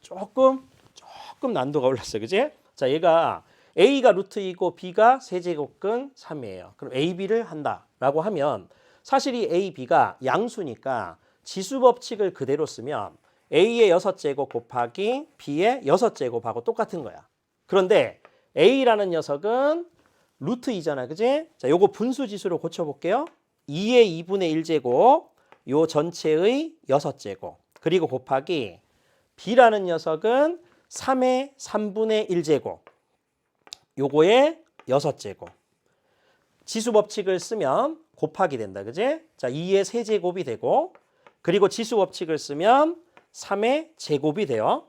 조금 난도가 올랐어요. 그지? 자, 얘가 A가 루트 2고 B가 세제곱근 3이에요. 그럼 A, B를 한다라고 하면 사실 이 A, B가 양수니까 지수 법칙을 그대로 쓰면 A의 6제곱 곱하기 B의 6제곱하고 똑같은 거야. 그런데 A라는 녀석은 루트 2잖아. 그지? 자, 요거 분수 지수로 고쳐볼게요. 2의 2분의 1제곱, 요 전체의 6제곱. 그리고 곱하기 B라는 녀석은 3의 3분의 1제곱. 요거의 6제곱. 지수 법칙을 쓰면 곱하기 된다. 그지? 자, 2의 세제곱이 되고 그리고 지수 법칙을 쓰면 3의 제곱이 돼요.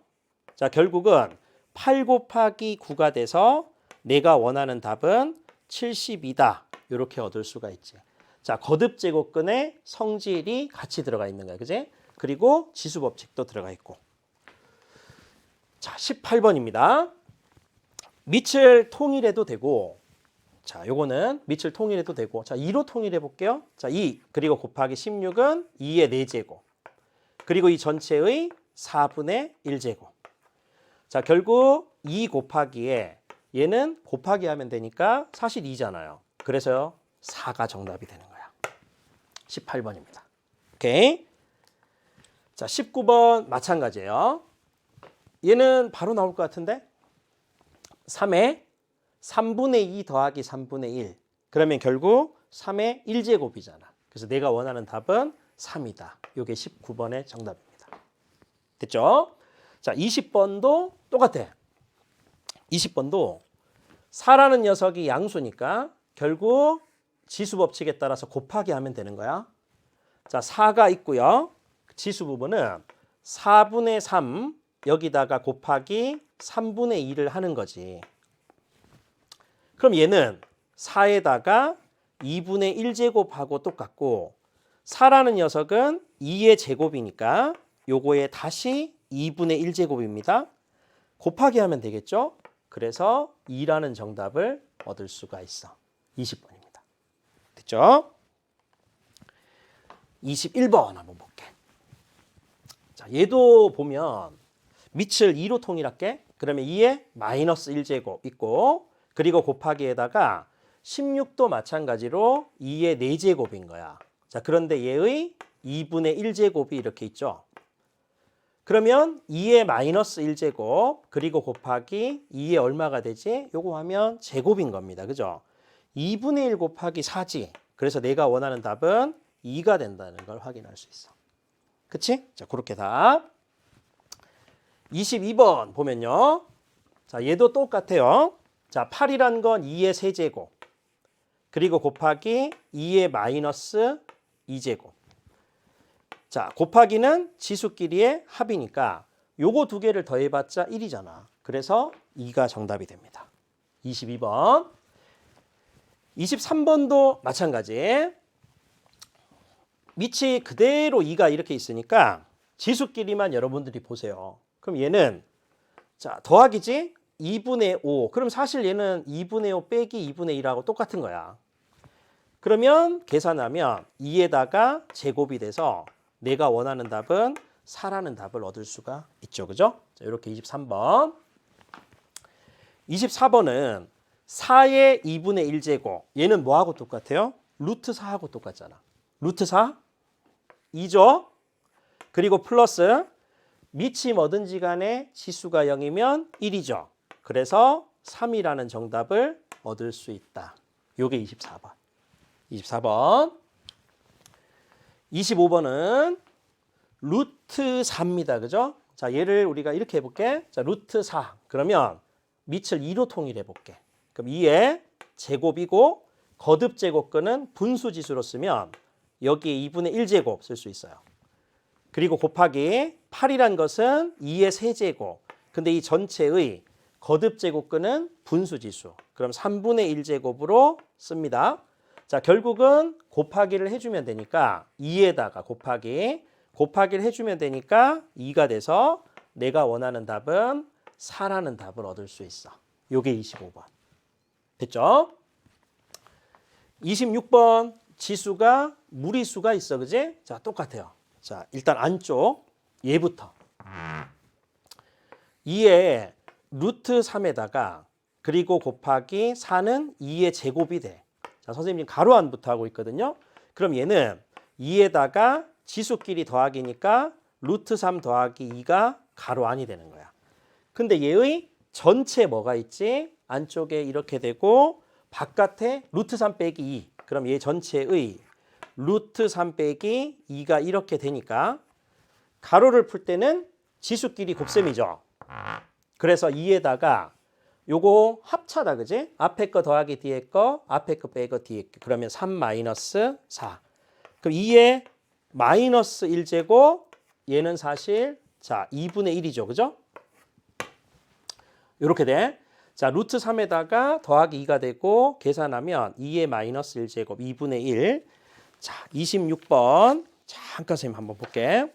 자, 결국은 8 곱하기 9가 돼서 내가 원하는 답은 72다. 이렇게 얻을 수가 있지. 자, 거듭 제곱근의 성질이 같이 들어가 있는 거야. 그지? 그리고 지수 법칙도 들어가 있고. 자, 18번입니다. 밑을 통일해도 되고 자, 요거는 밑을 통일해도 되고. 자, 2로 통일해 볼게요. 자, 2 그리고 곱하기 16은 2의 4제곱. 그리고 이 전체의 4분의 1제곱. 자, 결국 2 곱하기에 얘는 곱하기 하면 되니까 사실 2잖아요. 그래서 4가 정답이 되는 거야. 18번입니다. 오케이. 자, 19번 마찬가지예요. 얘는 바로 나올 것 같은데 3에 3분의 2 더하기 3분의 1. 그러면 결국 3의 1제곱이잖아. 그래서 내가 원하는 답은 3이다. 이게 19번의 정답입니다. 됐죠? 자, 20번도 똑같아. 20번도 4라는 녀석이 양수니까 결국 지수 법칙에 따라서 곱하기 하면 되는 거야. 자, 4가 있고요. 지수 부분은 4분의 3 여기다가 곱하기 3분의 2를 하는 거지. 그럼 얘는 4에다가 2분의 1제곱하고 똑같고 4라는 녀석은 2의 제곱이니까 요거에 다시 2분의 1제곱입니다. 곱하기 하면 되겠죠? 그래서 2라는 정답을 얻을 수가 있어. 20번입니다. 됐죠? 21번 한번 볼게. 자, 얘도 보면 밑을 2로 통일할게. 그러면 2에 마이너스 1제곱 있고 그리고 곱하기에다가 16도 마찬가지로 2의 4제곱인 거야. 자, 그런데 얘의 2분의 1제곱이 이렇게 있죠. 그러면 2의 마이너스 1제곱 그리고 곱하기 2의 얼마가 되지? 요거 하면 제곱인 겁니다. 그죠? 2분의 1 곱하기 4지. 그래서 내가 원하는 답은 2가 된다는 걸 확인할 수 있어. 그치? 자, 그렇게 답. 22번 보면요. 자, 얘도 똑같아요. 자, 8이란 건 2의 세제곱. 그리고 곱하기 2의 마이너스 2제곱. 자, 곱하기는 지수끼리의 합이니까 요거 두 개를 더해봤자 1이잖아. 그래서 2가 정답이 됩니다. 22번. 23번도 마찬가지. 밑이 그대로 2가 이렇게 있으니까 지수끼리만 여러분들이 보세요. 그럼 얘는 자, 더하기지? 2분의 5. 그럼 사실 얘는 2분의 5 빼기 2분의 1하고 똑같은 거야. 그러면 계산하면 2에다가 제곱이 돼서 내가 원하는 답은 4라는 답을 얻을 수가 있죠. 그죠? 자, 이렇게 23번. 24번은 4의 2분의 1제곱. 얘는 뭐하고 똑같아요? 루트 4하고 똑같잖아. 루트 4? 2죠? 그리고 플러스 밑이 뭐든지 간에 지수가 0이면 1이죠. 그래서 3이라는 정답을 얻을 수 있다. 요게 24번. 24번. 25번은 루트 4입니다. 그죠? 자, 얘를 우리가 이렇게 해볼게. 자, 루트 4. 그러면 밑을 2로 통일해 볼게. 그럼 2의 제곱이고 거듭 제곱근은 분수 지수로 쓰면 여기에 2분의 1제곱 쓸 수 있어요. 그리고 곱하기 8이란 것은 2의 세제곱. 근데 이 전체의 거듭 제곱근은 분수 지수. 그럼 3분의 1제곱으로 씁니다. 자, 결국은 곱하기를 해주면 되니까 2에다가 곱하기를 해주면 되니까 2가 돼서 내가 원하는 답은 4라는 답을 얻을 수 있어. 요게 25번. 됐죠? 26번 지수가 무리수가 있어. 그지? 자, 똑같아요. 자, 일단 안쪽 얘부터 2의 루트 3에다가 그리고 곱하기 4는 2의 제곱이 돼. 자, 선생님 가로 안부터 하고 있거든요. 그럼 얘는 2에다가 지수끼리 더하기니까 루트 3 더하기 2가 가로 안이 되는 거야. 근데 얘의 전체 뭐가 있지? 안쪽에 이렇게 되고 바깥에 루트 3 빼기 2. 그럼 얘 전체의 루트 3 빼기 2가 이렇게 되니까 가로를 풀 때는 지수끼리 곱셈이죠. 그래서 2에다가 요거 합차다. 그지? 앞에 거 더하기 뒤에 거, 앞에 거 빼고 뒤에 거. 그러면 3 마이너스 4. 그럼 2의 마이너스 1제곱 얘는 사실 자 2분의 1이죠. 그죠? 이렇게 돼. 자, 루트 3에다가 더하기 2가 되고 계산하면 2의 마이너스 1제곱 2분의 1. 자, 26번. 잠깐 선생님 한번 볼게.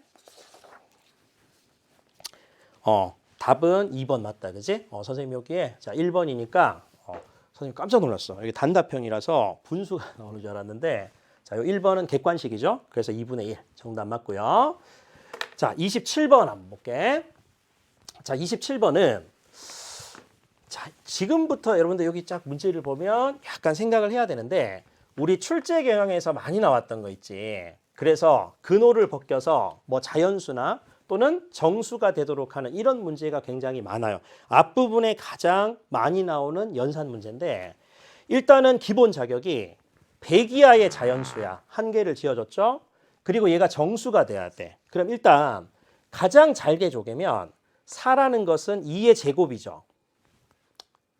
답은 2번 맞다. 그지? 선생님 여기에 자 1번이니까 선생님 깜짝 놀랐어. 여기 단답형이라서 분수가 나오는 줄 알았는데 자, 요 1번은 객관식이죠. 그래서 2분의 1 정답 맞고요. 자, 27번 한번 볼게. 자, 27번은 자, 지금부터 여러분들 여기 쫙 문제를 보면 약간 생각을 해야 되는데 우리 출제 경향에서 많이 나왔던 거 있지. 그래서 근호를 벗겨서 뭐 자연수나 또는 정수가 되도록 하는 이런 문제가 굉장히 많아요. 앞부분에 가장 많이 나오는 연산 문제인데 일단은 기본 자격이 100 이하의 자연수야. 한 개를 지어줬죠. 그리고 얘가 정수가 돼야 돼. 그럼 일단 가장 잘게 쪼개면 4라는 것은 2의 제곱이죠.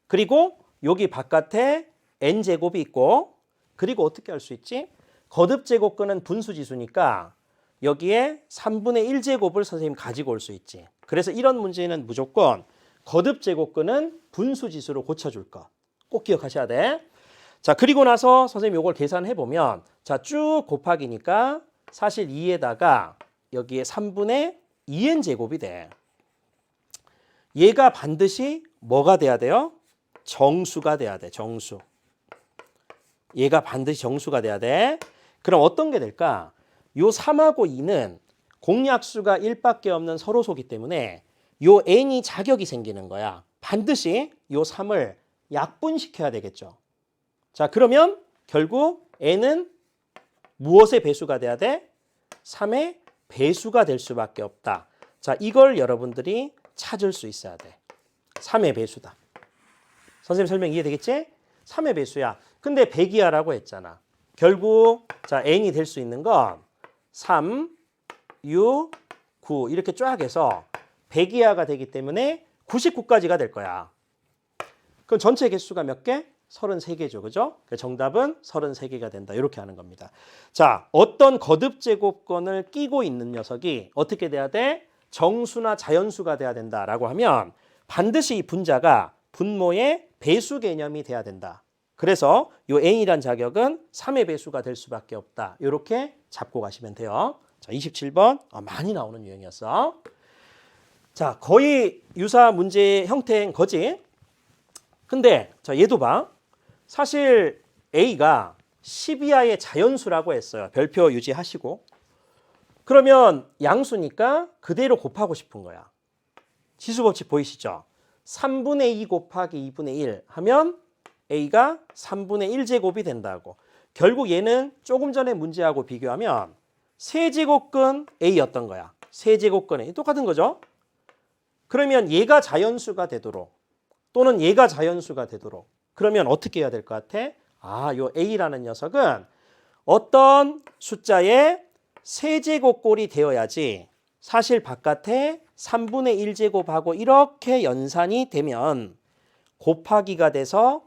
그리고 여기 바깥에 n제곱이 있고 그리고 어떻게 할 수 있지? 거듭제곱근은 분수지수니까 여기에 3분의 1제곱을 선생님 가지고 올 수 있지. 그래서 이런 문제는 무조건 거듭제곱근은 분수지수로 고쳐줄 것. 꼭 기억하셔야 돼. 자, 그리고 나서 선생님 이걸 계산해 보면 자, 쭉 곱하기니까 사실 2에다가 여기에 3분의 2n제곱이 돼. 얘가 반드시 뭐가 돼야 돼요? 정수가 돼야 돼. 정수. 얘가 반드시 정수가 돼야 돼. 그럼 어떤 게 될까? 요 3하고 2는 공약수가 1밖에 없는 서로소기 때문에 요 n이 자격이 생기는 거야. 반드시 요 3을 약분시켜야 되겠죠. 자, 그러면 결국 n은 무엇의 배수가 돼야 돼? 3의 배수가 될 수밖에 없다. 자, 이걸 여러분들이 찾을 수 있어야 돼. 3의 배수다. 선생님 설명 이해되겠지? 3의 배수야. 근데 100 이하라고 했잖아. 결국 자, n이 될 수 있는 건 3, 6, 9 이렇게 쫙 해서 100 이하가 되기 때문에 99까지가 될 거야. 그럼 전체 개수가 몇 개? 33개죠. 그죠? 정답은 33개가 된다. 이렇게 하는 겁니다. 자, 어떤 거듭제곱권을 끼고 있는 녀석이 어떻게 돼야 돼? 정수나 자연수가 돼야 된다라고 하면 반드시 이 분자가 분모의 배수 개념이 돼야 된다. 그래서 이 n이란 자격은 3의 배수가 될 수밖에 없다. 이렇게 잡고 가시면 돼요. 자, 27번 많이 나오는 유형이었어. 자, 거의 유사 문제 형태인 거지. 근데 자, 얘도 봐. 사실 A가 10 이하의 자연수라고 했어요. 별표 유지하시고. 그러면 양수니까 그대로 곱하고 싶은 거야. 지수법칙 보이시죠? 3분의 2 곱하기 2분의 1 하면 A가 3분의 1제곱이 된다고. 결국 얘는 조금 전에 문제하고 비교하면 세제곱근 A였던 거야. 세제곱근 A. 똑같은 거죠? 그러면 얘가 자연수가 되도록 또는 얘가 자연수가 되도록 그러면 어떻게 해야 될 것 같아? 아, 요 A라는 녀석은 어떤 숫자의 세제곱꼴이 되어야지 사실 바깥에 3분의 1제곱하고 이렇게 연산이 되면 곱하기가 돼서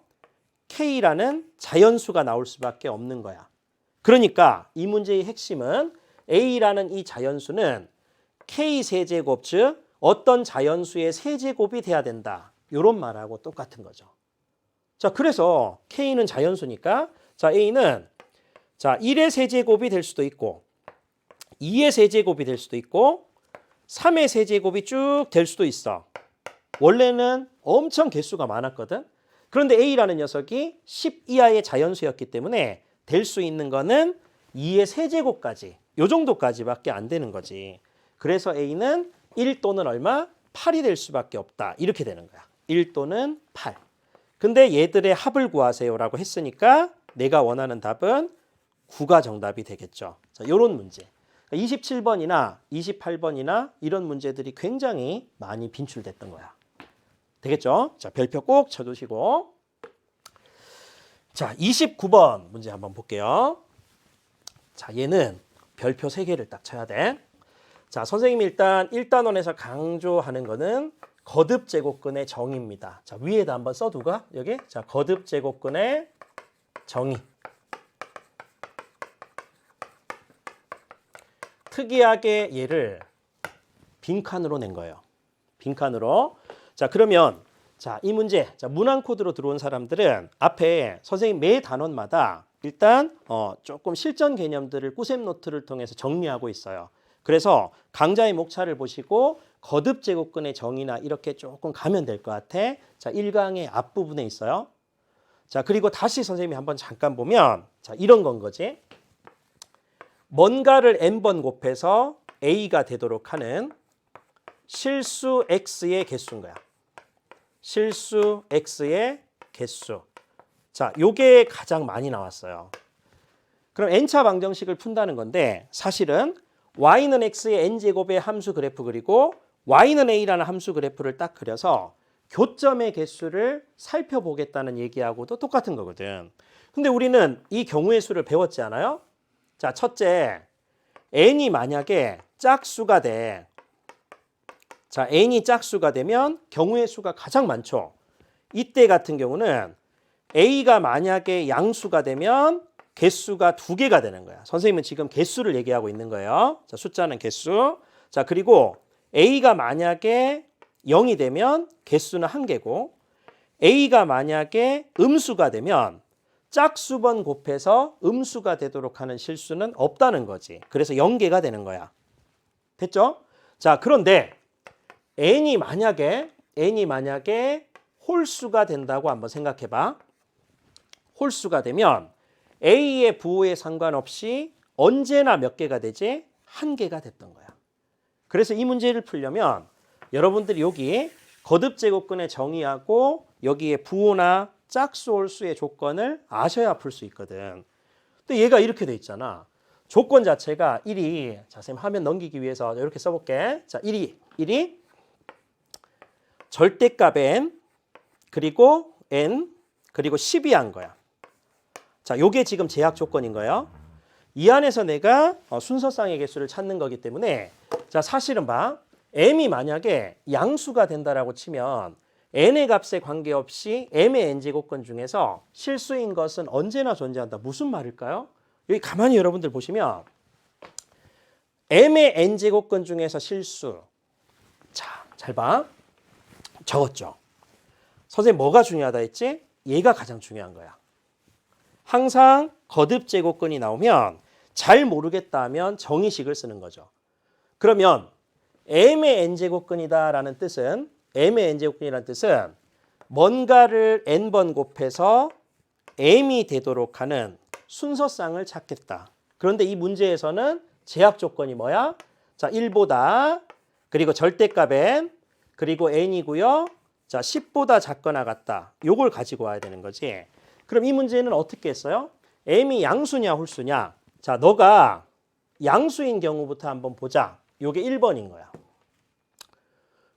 K라는 자연수가 나올 수밖에 없는 거야. 그러니까 이 문제의 핵심은 A라는 이 자연수는 K 세제곱 즉 어떤 자연수의 세제곱이 돼야 된다. 이런 말하고 똑같은 거죠. 자, 그래서 K는 자연수니까 자, A는 자, 1의 세제곱이 될 수도 있고 2의 세제곱이 될 수도 있고 3의 세제곱이 쭉 될 수도 있어. 원래는 엄청 개수가 많았거든. 그런데 A라는 녀석이 10 이하의 자연수였기 때문에 될 수 있는 거는 2의 세제곱까지 요 정도까지밖에 안 되는 거지. 그래서 A는 1 또는 얼마? 8이 될 수밖에 없다. 이렇게 되는 거야. 1 또는 8. 근데 얘들의 합을 구하세요라고 했으니까 내가 원하는 답은 9가 정답이 되겠죠. 자, 이런 문제. 27번이나 28번이나 이런 문제들이 굉장히 많이 빈출됐던 거야. 되겠죠? 자, 별표 꼭 쳐두시고. 자, 29번 문제 한번 볼게요. 자, 얘는 별표 3개를 딱 쳐야 돼. 자, 선생님이 일단 1단원에서 강조하는 거는 거듭제곱근의 정의입니다. 자, 위에다 한번 써두고 여기 자, 거듭제곱근의 정의. 특이하게 얘를 빈칸으로 낸 거예요. 빈칸으로. 자, 그러면 자, 이 문제 자, 문항 코드로 들어온 사람들은 앞에 선생님 매 단원마다 일단 조금 실전 개념들을 꾸셈 노트를 통해서 정리하고 있어요. 그래서 강좌의 목차를 보시고 거듭제곱근의 정의나 이렇게 조금 가면 될 것 같아. 자, 1강의 앞부분에 있어요. 자, 그리고 다시 선생님이 한번 잠깐 보면 자, 이런 건 거지. 뭔가를 n번 곱해서 a가 되도록 하는 실수 x의 개수인 거야. 실수 x의 개수. 자, 요게 가장 많이 나왔어요. 그럼 n차 방정식을 푼다는 건데 사실은 y는 x의 n제곱의 함수 그래프 그리고 y는 a라는 함수 그래프를 딱 그려서 교점의 개수를 살펴보겠다는 얘기하고도 똑같은 거거든. 근데 우리는 이 경우의 수를 배웠지 않아요? 자, 첫째, n이 만약에 짝수가 돼. 자, n이 짝수가 되면 경우의 수가 가장 많죠. 이때 같은 경우는 a가 만약에 양수가 되면 개수가 2개가 되는 거야. 선생님은 지금 개수를 얘기하고 있는 거예요. 자, 숫자는 개수. 자, 그리고 a가 만약에 0이 되면 개수는 1개고 a가 만약에 음수가 되면 짝수번 곱해서 음수가 되도록 하는 실수는 없다는 거지. 그래서 0개가 되는 거야. 됐죠? 자, 그런데 n이 만약에 홀수가 된다고 한번 생각해 봐. 홀수가 되면 a의 부호에 상관없이 언제나 몇 개가 되지? 1개가 됐던 거야. 그래서 이 문제를 풀려면 여러분들이 여기 거듭 제곱근의 정의하고 여기에 부호나 짝수 홀수의 조건을 아셔야 풀 수 있거든. 근데 얘가 이렇게 돼 있잖아. 조건 자체가 1이, 자, 선생님 화면 넘기기 위해서 이렇게 써볼게. 자, 1이 절대값 n 그리고 n 그리고 10이 한 거야. 자, 요게 지금 제약 조건인 거예요. 이 안에서 내가 순서쌍의 개수를 찾는 거기 때문에 자, 사실은 봐. m이 만약에 양수가 된다라고 치면 n의 값에 관계없이 m의 n제곱근 중에서 실수인 것은 언제나 존재한다. 무슨 말일까요? 여기 가만히 여러분들 보시면 m의 n제곱근 중에서 실수. 자, 잘 봐. 적었죠. 선생님 뭐가 중요하다 했지? 얘가 가장 중요한 거야. 항상 거듭 제곱근이 나오면 잘 모르겠다 하면 정의식을 쓰는 거죠. 그러면 m의 n제곱근이다라는 뜻은 뭔가를 n번 곱해서 m이 되도록 하는 순서쌍을 찾겠다. 그런데 이 문제에서는 제약 조건이 뭐야? 자, 1보다 그리고 절대값 n 그리고 n이고요. 자, 10보다 작거나 같다. 요걸 가지고 와야 되는 거지. 그럼 이 문제는 어떻게 했어요? m이 양수냐 홀수냐? 자, 너가 양수인 경우부터 한번 보자. 요게 1번인 거야.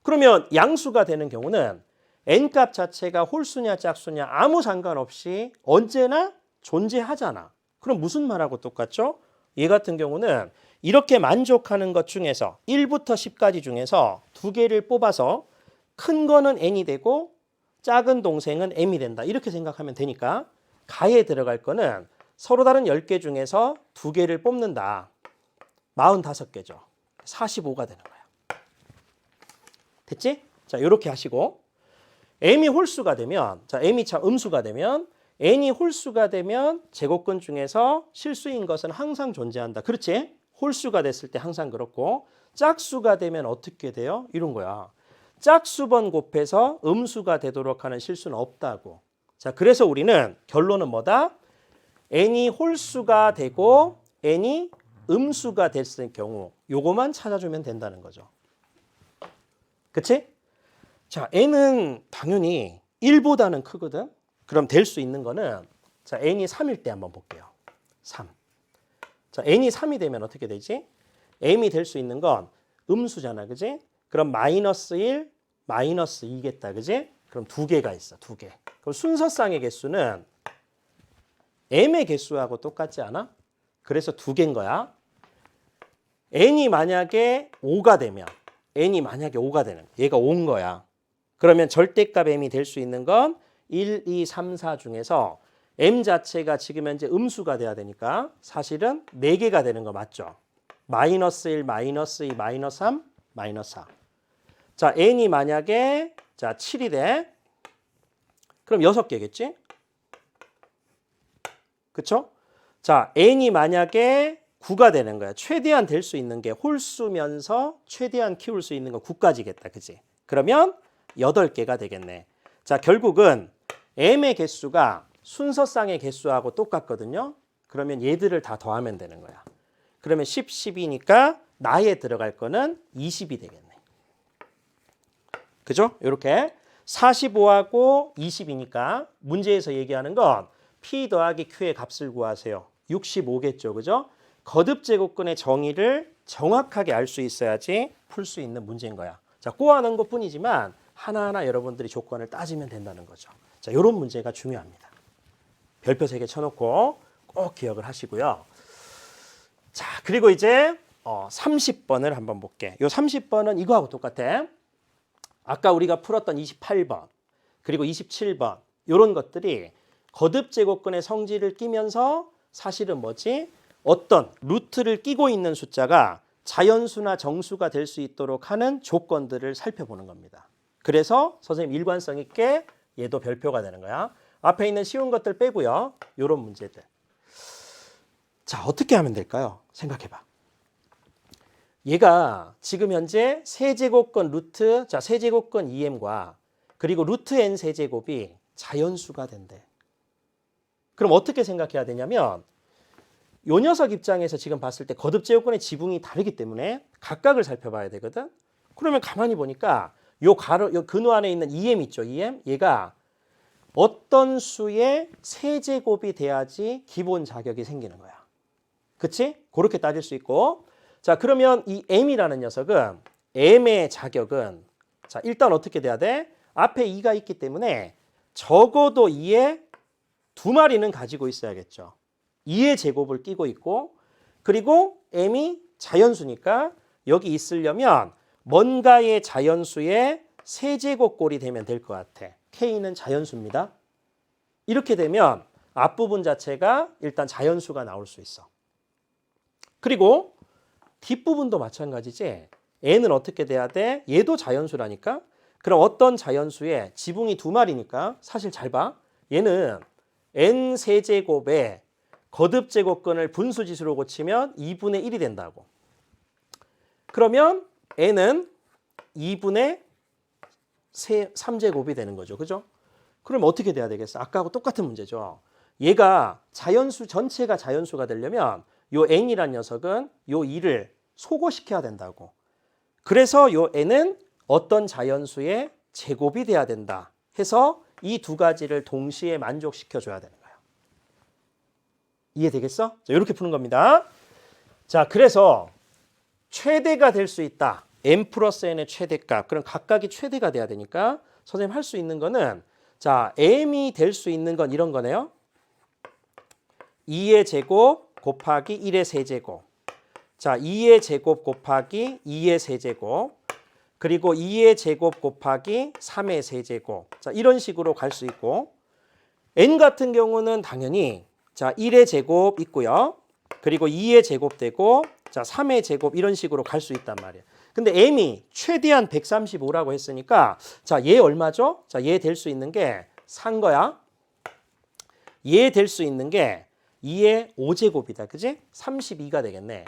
그러면 양수가 되는 경우는 n값 자체가 홀수냐 짝수냐 아무 상관없이 언제나 존재하잖아. 그럼 무슨 말하고 똑같죠? 얘 같은 경우는 이렇게 만족하는 것 중에서 1부터 10까지 중에서 2개를 뽑아서 큰 거는 n이 되고 작은 동생은 m이 된다. 이렇게 생각하면 되니까 가에 들어갈 거는 서로 다른 10개 중에서 2개를 뽑는다. 45개죠. 45가 되는 거야. 됐지? 자, 이렇게 하시고 m이 홀수가 되면 자, m이 참 음수가 되면 n이 홀수가 되면 제곱근 중에서 실수인 것은 항상 존재한다. 그렇지? 홀수가 됐을 때 항상 그렇고 짝수가 되면 어떻게 돼요? 이런 거야. 짝수번 곱해서 음수가 되도록 하는 실수는 없다고. 자, 그래서 우리는 결론은 뭐다? n이 홀수가 되고 n이 음수가 됐을 경우 요거만 찾아주면 된다는 거죠. 그치? 자, n은 당연히 1보다는 크거든. 그럼 될 수 있는 거는 자, n이 3일 때 한번 볼게요. 3. 자, n이 3이 되면 어떻게 되지? m이 될 수 있는 건 음수잖아. 그지? 그럼 마이너스 1, 마이너스 2겠다. 그지? 그럼 2개가 있어. 2개. 그럼 순서쌍의 개수는 m의 개수하고 똑같지 않아? 그래서 2개인 거야. n이 만약에 5가 되면 n이 만약에 5가 되는 거야. 얘가 5인 거야. 그러면 절대값 m이 될 수 있는 건 1, 2, 3, 4 중에서 m 자체가 지금 현재 음수가 돼야 되니까 사실은 4개가 되는 거 맞죠? 마이너스 1, 마이너스 2, 마이너스 3, 마이너스 4. 자, n이 만약에 자 7이 돼. 그럼 6개겠지? 그쵸? 자, n이 만약에 9가 되는 거야. 최대한 될 수 있는 게 홀수면서 최대한 키울 수 있는 거 9까지겠다. 그치? 그러면 8개가 되겠네. 자, 결국은 m의 개수가 순서쌍의 개수하고 똑같거든요. 그러면 얘들을 다 더하면 되는 거야. 그러면 10, 10이니까 나에 들어갈 거는 20이 되겠네. 그죠? 이렇게 45하고 20이니까 문제에서 얘기하는 건 P 더하기 Q의 값을 구하세요. 65겠죠. 그죠? 거듭제곱근의 정의를 정확하게 알 수 있어야지 풀 수 있는 문제인 거야. 자, 꼬아놓은 것 뿐이지만 하나하나 여러분들이 조건을 따지면 된다는 거죠. 자, 이런 문제가 중요합니다. 별표 3개 쳐놓고 꼭 기억을 하시고요. 자, 그리고 이제 30번을 한번 볼게. 요 30번은 이거하고 똑같아. 아까 우리가 풀었던 28번 그리고 27번 이런 것들이 거듭제곱근의 성질을 끼면서 사실은 뭐지? 어떤 루트를 끼고 있는 숫자가 자연수나 정수가 될 수 있도록 하는 조건들을 살펴보는 겁니다. 그래서 선생님 일관성 있게 얘도 별표가 되는 거야. 앞에 있는 쉬운 것들 빼고요. 이런 문제들. 자, 어떻게 하면 될까요? 생각해봐. 얘가 지금 현재 세제곱근 루트, 자, 세제곱근 2m과 그리고 루트 n 세제곱이 자연수가 된대. 그럼 어떻게 생각해야 되냐면 요 녀석 입장에서 지금 봤을 때 거듭제곱근의 지붕이 다르기 때문에 각각을 살펴봐야 되거든. 그러면 가만히 보니까 요 근호 안에 있는 2m 있죠. 2m. 얘가 어떤 수의 세제곱이 돼야지 기본 자격이 생기는 거야. 그치? 그렇게 따질 수 있고. 자, 그러면 이 m이라는 녀석은 m의 자격은 자, 일단 어떻게 돼야 돼? 앞에 2가 있기 때문에 적어도 2의 2마리는 가지고 있어야겠죠. 2의 제곱을 끼고 있고 그리고 m이 자연수니까 여기 있으려면 뭔가의 자연수의 세제곱꼴이 되면 될 것 같아. K는 자연수입니다. 이렇게 되면 앞부분 자체가 일단 자연수가 나올 수 있어. 그리고 뒷부분도 마찬가지지. n은 어떻게 돼야 돼? 얘도 자연수라니까. 그럼 어떤 자연수의 지붕이 2마리니까 사실 잘 봐. 얘는 n 세제곱에 거듭제곱근을 분수지수로 고치면 2분의 1이 된다고. 그러면 n은 2분의 3제곱이 되는 거죠. 그죠? 그럼 어떻게 돼야 되겠어? 아까하고 똑같은 문제죠. 얘가 자연수 전체가 자연수가 되려면 요 n이란 녀석은 요 2를 소거시켜야 된다고. 그래서 요 n은 어떤 자연수의 제곱이 돼야 된다 해서 이 두 가지를 동시에 만족시켜 줘야 되는 거야. 이해되겠어? 자, 이렇게 푸는 겁니다. 자, 그래서 최대가 될 수 있다. m 플러스 n의 최대값. 그럼 각각이 최대가 돼야 되니까 선생님 할 수 있는 거는 자, m이 될 수 있는 건 이런 거네요. 2의 제곱 곱하기 1의 세제곱. 자, 2의 제곱 곱하기 2의 세제곱. 그리고 2의 제곱 곱하기 3의 세제곱. 자, 이런 식으로 갈 수 있고 n 같은 경우는 당연히 자, 1의 제곱 있고요. 그리고 2의 제곱 되고 자, 3의 제곱 이런 식으로 갈 수 있단 말이에요. 근데 m이 최대한 135라고 했으니까 자, 얘 얼마죠? 자, 얘 될 수 있는 게 3 거야. 얘 될 수 있는 게 2의 5제곱이다. 그지? 32가 되겠네.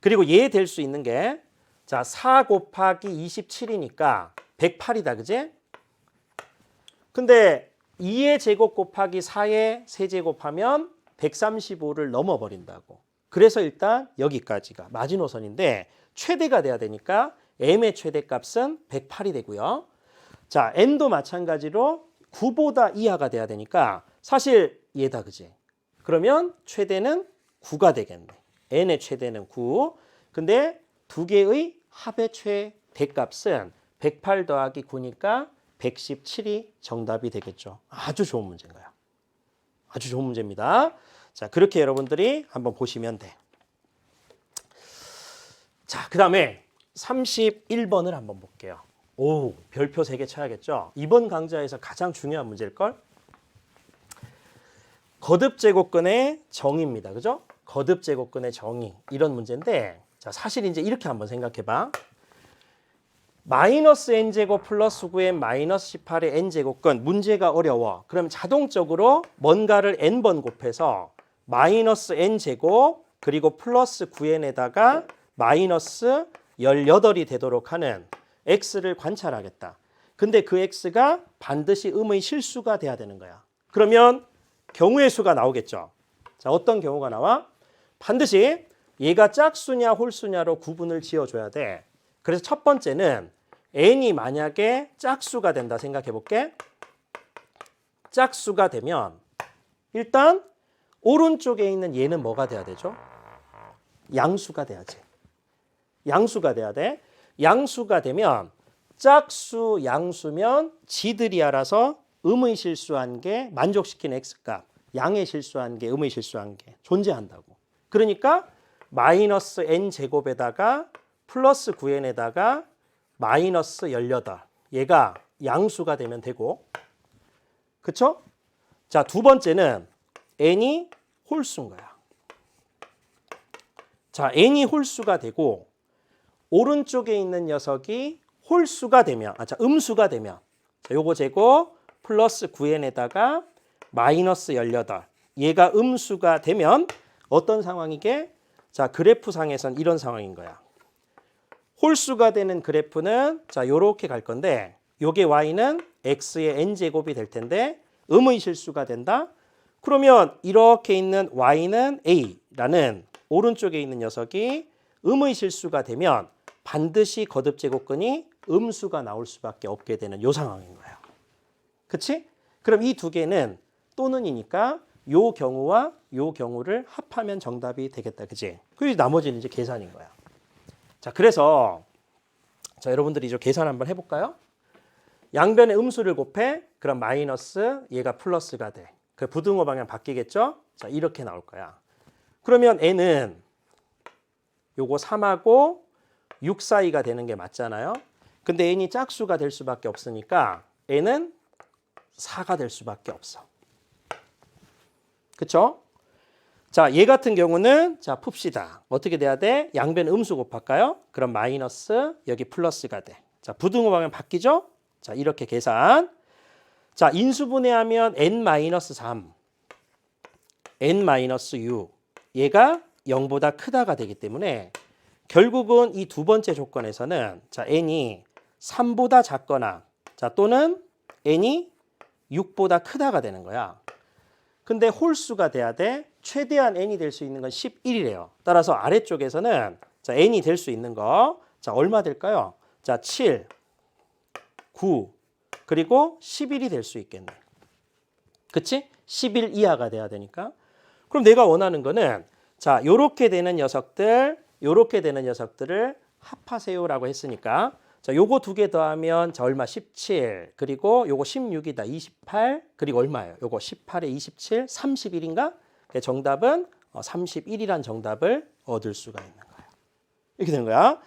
그리고 얘 될 수 있는 게 자, 4 곱하기 27이니까 108이다. 그지? 근데 2의 제곱 곱하기 4의 세제곱하면 135를 넘어버린다고. 그래서 일단 여기까지가 마지노선인데 최대가 돼야 되니까 m의 최대값은 108이 되고요. 자, n도 마찬가지로 9보다 이하가 돼야 되니까 사실 얘다. 그지? 그러면 최대는 9가 되겠네. n의 최대는 9. 근데 두 개의 합의 최대값은 108 더하기 9니까 117이 정답이 되겠죠. 아주 좋은 문제인 거야. 아주 좋은 문제입니다. 자, 그렇게 여러분들이 한번 보시면 돼. 자, 그 다음에 31번을 한번 볼게요. 오, 별표 3개 쳐야겠죠. 이번 강좌에서 가장 중요한 문제일걸? 거듭제곱근의 정의입니다. 그죠? 거듭제곱근의 정의. 이런 문제인데 자, 사실 이제 이렇게 한번 생각해봐. 마이너스 n제곱 플러스 9n 마이너스 18의 n제곱근 문제가 어려워. 그럼 자동적으로 뭔가를 n번 곱해서 마이너스 n제곱 그리고 플러스 9n에다가 마이너스 18이 되도록 하는 x를 관찰하겠다. 근데 그 x가 반드시 음의 실수가 돼야 되는 거야. 그러면 경우의 수가 나오겠죠. 자, 어떤 경우가 나와? 반드시 얘가 짝수냐 홀수냐로 구분을 지어줘야 돼. 그래서 첫 번째는 n이 만약에 짝수가 된다 생각해 볼게. 짝수가 되면 일단 오른쪽에 있는 얘는 뭐가 돼야 되죠? 양수가 돼야지. 양수가 돼야 돼. 양수가 되면 짝수, 양수면 지들이 알아서 음의 실수한 게 만족시키는 x값, 양의 실수한 게 음의 실수한 게 존재한다고. 그러니까 마이너스 n제곱에다가 플러스 9n에다가 마이너스 18. 얘가 양수가 되면 되고. 그쵸? 자, 두 번째는 n이 홀수인 거야. 자, n이 홀수가 되고 오른쪽에 있는 녀석이 홀수가 되면, 음수가 되면 자, 요거 제곱 플러스 9n에다가 마이너스 18. 얘가 음수가 되면 어떤 상황이게? 자, 그래프상에선 이런 상황인 거야. 홀수가 되는 그래프는 자, 요렇게 갈 건데 요게 y는 x의 n제곱이 될 텐데 음의 실수가 된다. 그러면 이렇게 있는 y는 a라는 오른쪽에 있는 녀석이 음의 실수가 되면 반드시 거듭제곱근이 음수가 나올 수밖에 없게 되는 요 상황인 거예요. 그치? 그럼 이 두 개는 또는이니까 요 경우와 요 경우를 합하면 정답이 되겠다. 그치? 그리고 나머지는 이제 계산인 거야. 자, 그래서 자, 여러분들이 이제 계산 한번 해볼까요? 양변의 음수를 곱해. 그럼 마이너스 얘가 플러스가 돼. 그 부등호 방향 바뀌겠죠? 자, 이렇게 나올 거야. 그러면 n은 요거 3하고 6 사이가 되는 게 맞잖아요. 근데 n이 짝수가 될 수밖에 없으니까 n은 4가 될 수밖에 없어. 그쵸? 자, 얘 같은 경우는 자, 풉시다. 어떻게 돼야 돼? 양변 음수 곱할까요? 그럼 마이너스 여기 플러스가 돼. 자, 부등호 방향 바뀌죠? 자, 이렇게 계산. 자, 인수분해하면 n-3, n-6. 얘가 0보다 크다가 되기 때문에 결국은 이 두 번째 조건에서는 자, n이 3보다 작거나 자, 또는 n이 6보다 크다가 되는 거야. 근데 홀수가 돼야 돼. 최대한 n이 될 수 있는 건 11이래요. 따라서 아래쪽에서는 자, n이 될 수 있는 거 자, 얼마 될까요? 자, 7, 9, 그리고 11이 될 수 있겠네. 그치? 11 이하가 돼야 되니까. 그럼 내가 원하는 거는 자, 요렇게 되는 녀석들, 요렇게 되는 녀석들을 합하세요라고 했으니까 자, 요거 두 개 더하면 자, 얼마? 17. 그리고 요거 16이다. 28. 그리고 얼마예요? 요거 18에 27, 31인가? 정답은 31이란 정답을 얻을 수가 있는 거예요. 이렇게 되는 거야.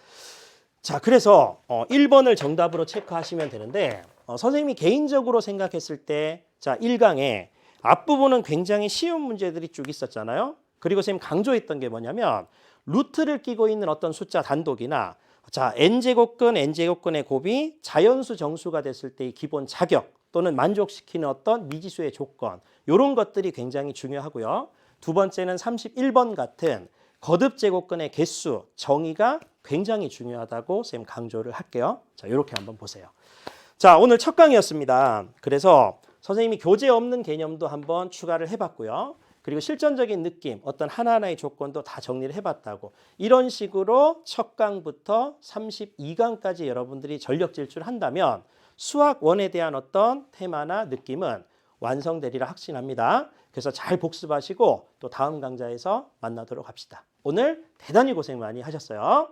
자, 그래서 1번을 정답으로 체크하시면 되는데 선생님이 개인적으로 생각했을 때 자, 1강에 앞부분은 굉장히 쉬운 문제들이 쭉 있었잖아요. 그리고 선생님 강조했던 게 뭐냐면 루트를 끼고 있는 어떤 숫자 단독이나 자, n제곱근의 곱이 자연수 정수가 됐을 때의 기본 자격 또는 만족시키는 어떤 미지수의 조건 이런 것들이 굉장히 중요하고요. 두 번째는 31번 같은 거듭제곱근의 개수 정의가 굉장히 중요하다고 선생님 강조를 할게요. 자, 이렇게 한번 보세요. 자, 오늘 첫 강의였습니다. 그래서 선생님이 교재 없는 개념도 한번 추가를 해봤고요. 그리고 실전적인 느낌, 어떤 하나하나의 조건도 다 정리를 해봤다고. 이런 식으로 첫 강부터 32강까지 여러분들이 전력 질주를 한다면 수학 1에 대한 어떤 테마나 느낌은 완성되리라 확신합니다. 그래서 잘 복습하시고 또 다음 강좌에서 만나도록 합시다. 오늘 대단히 고생 많이 하셨어요.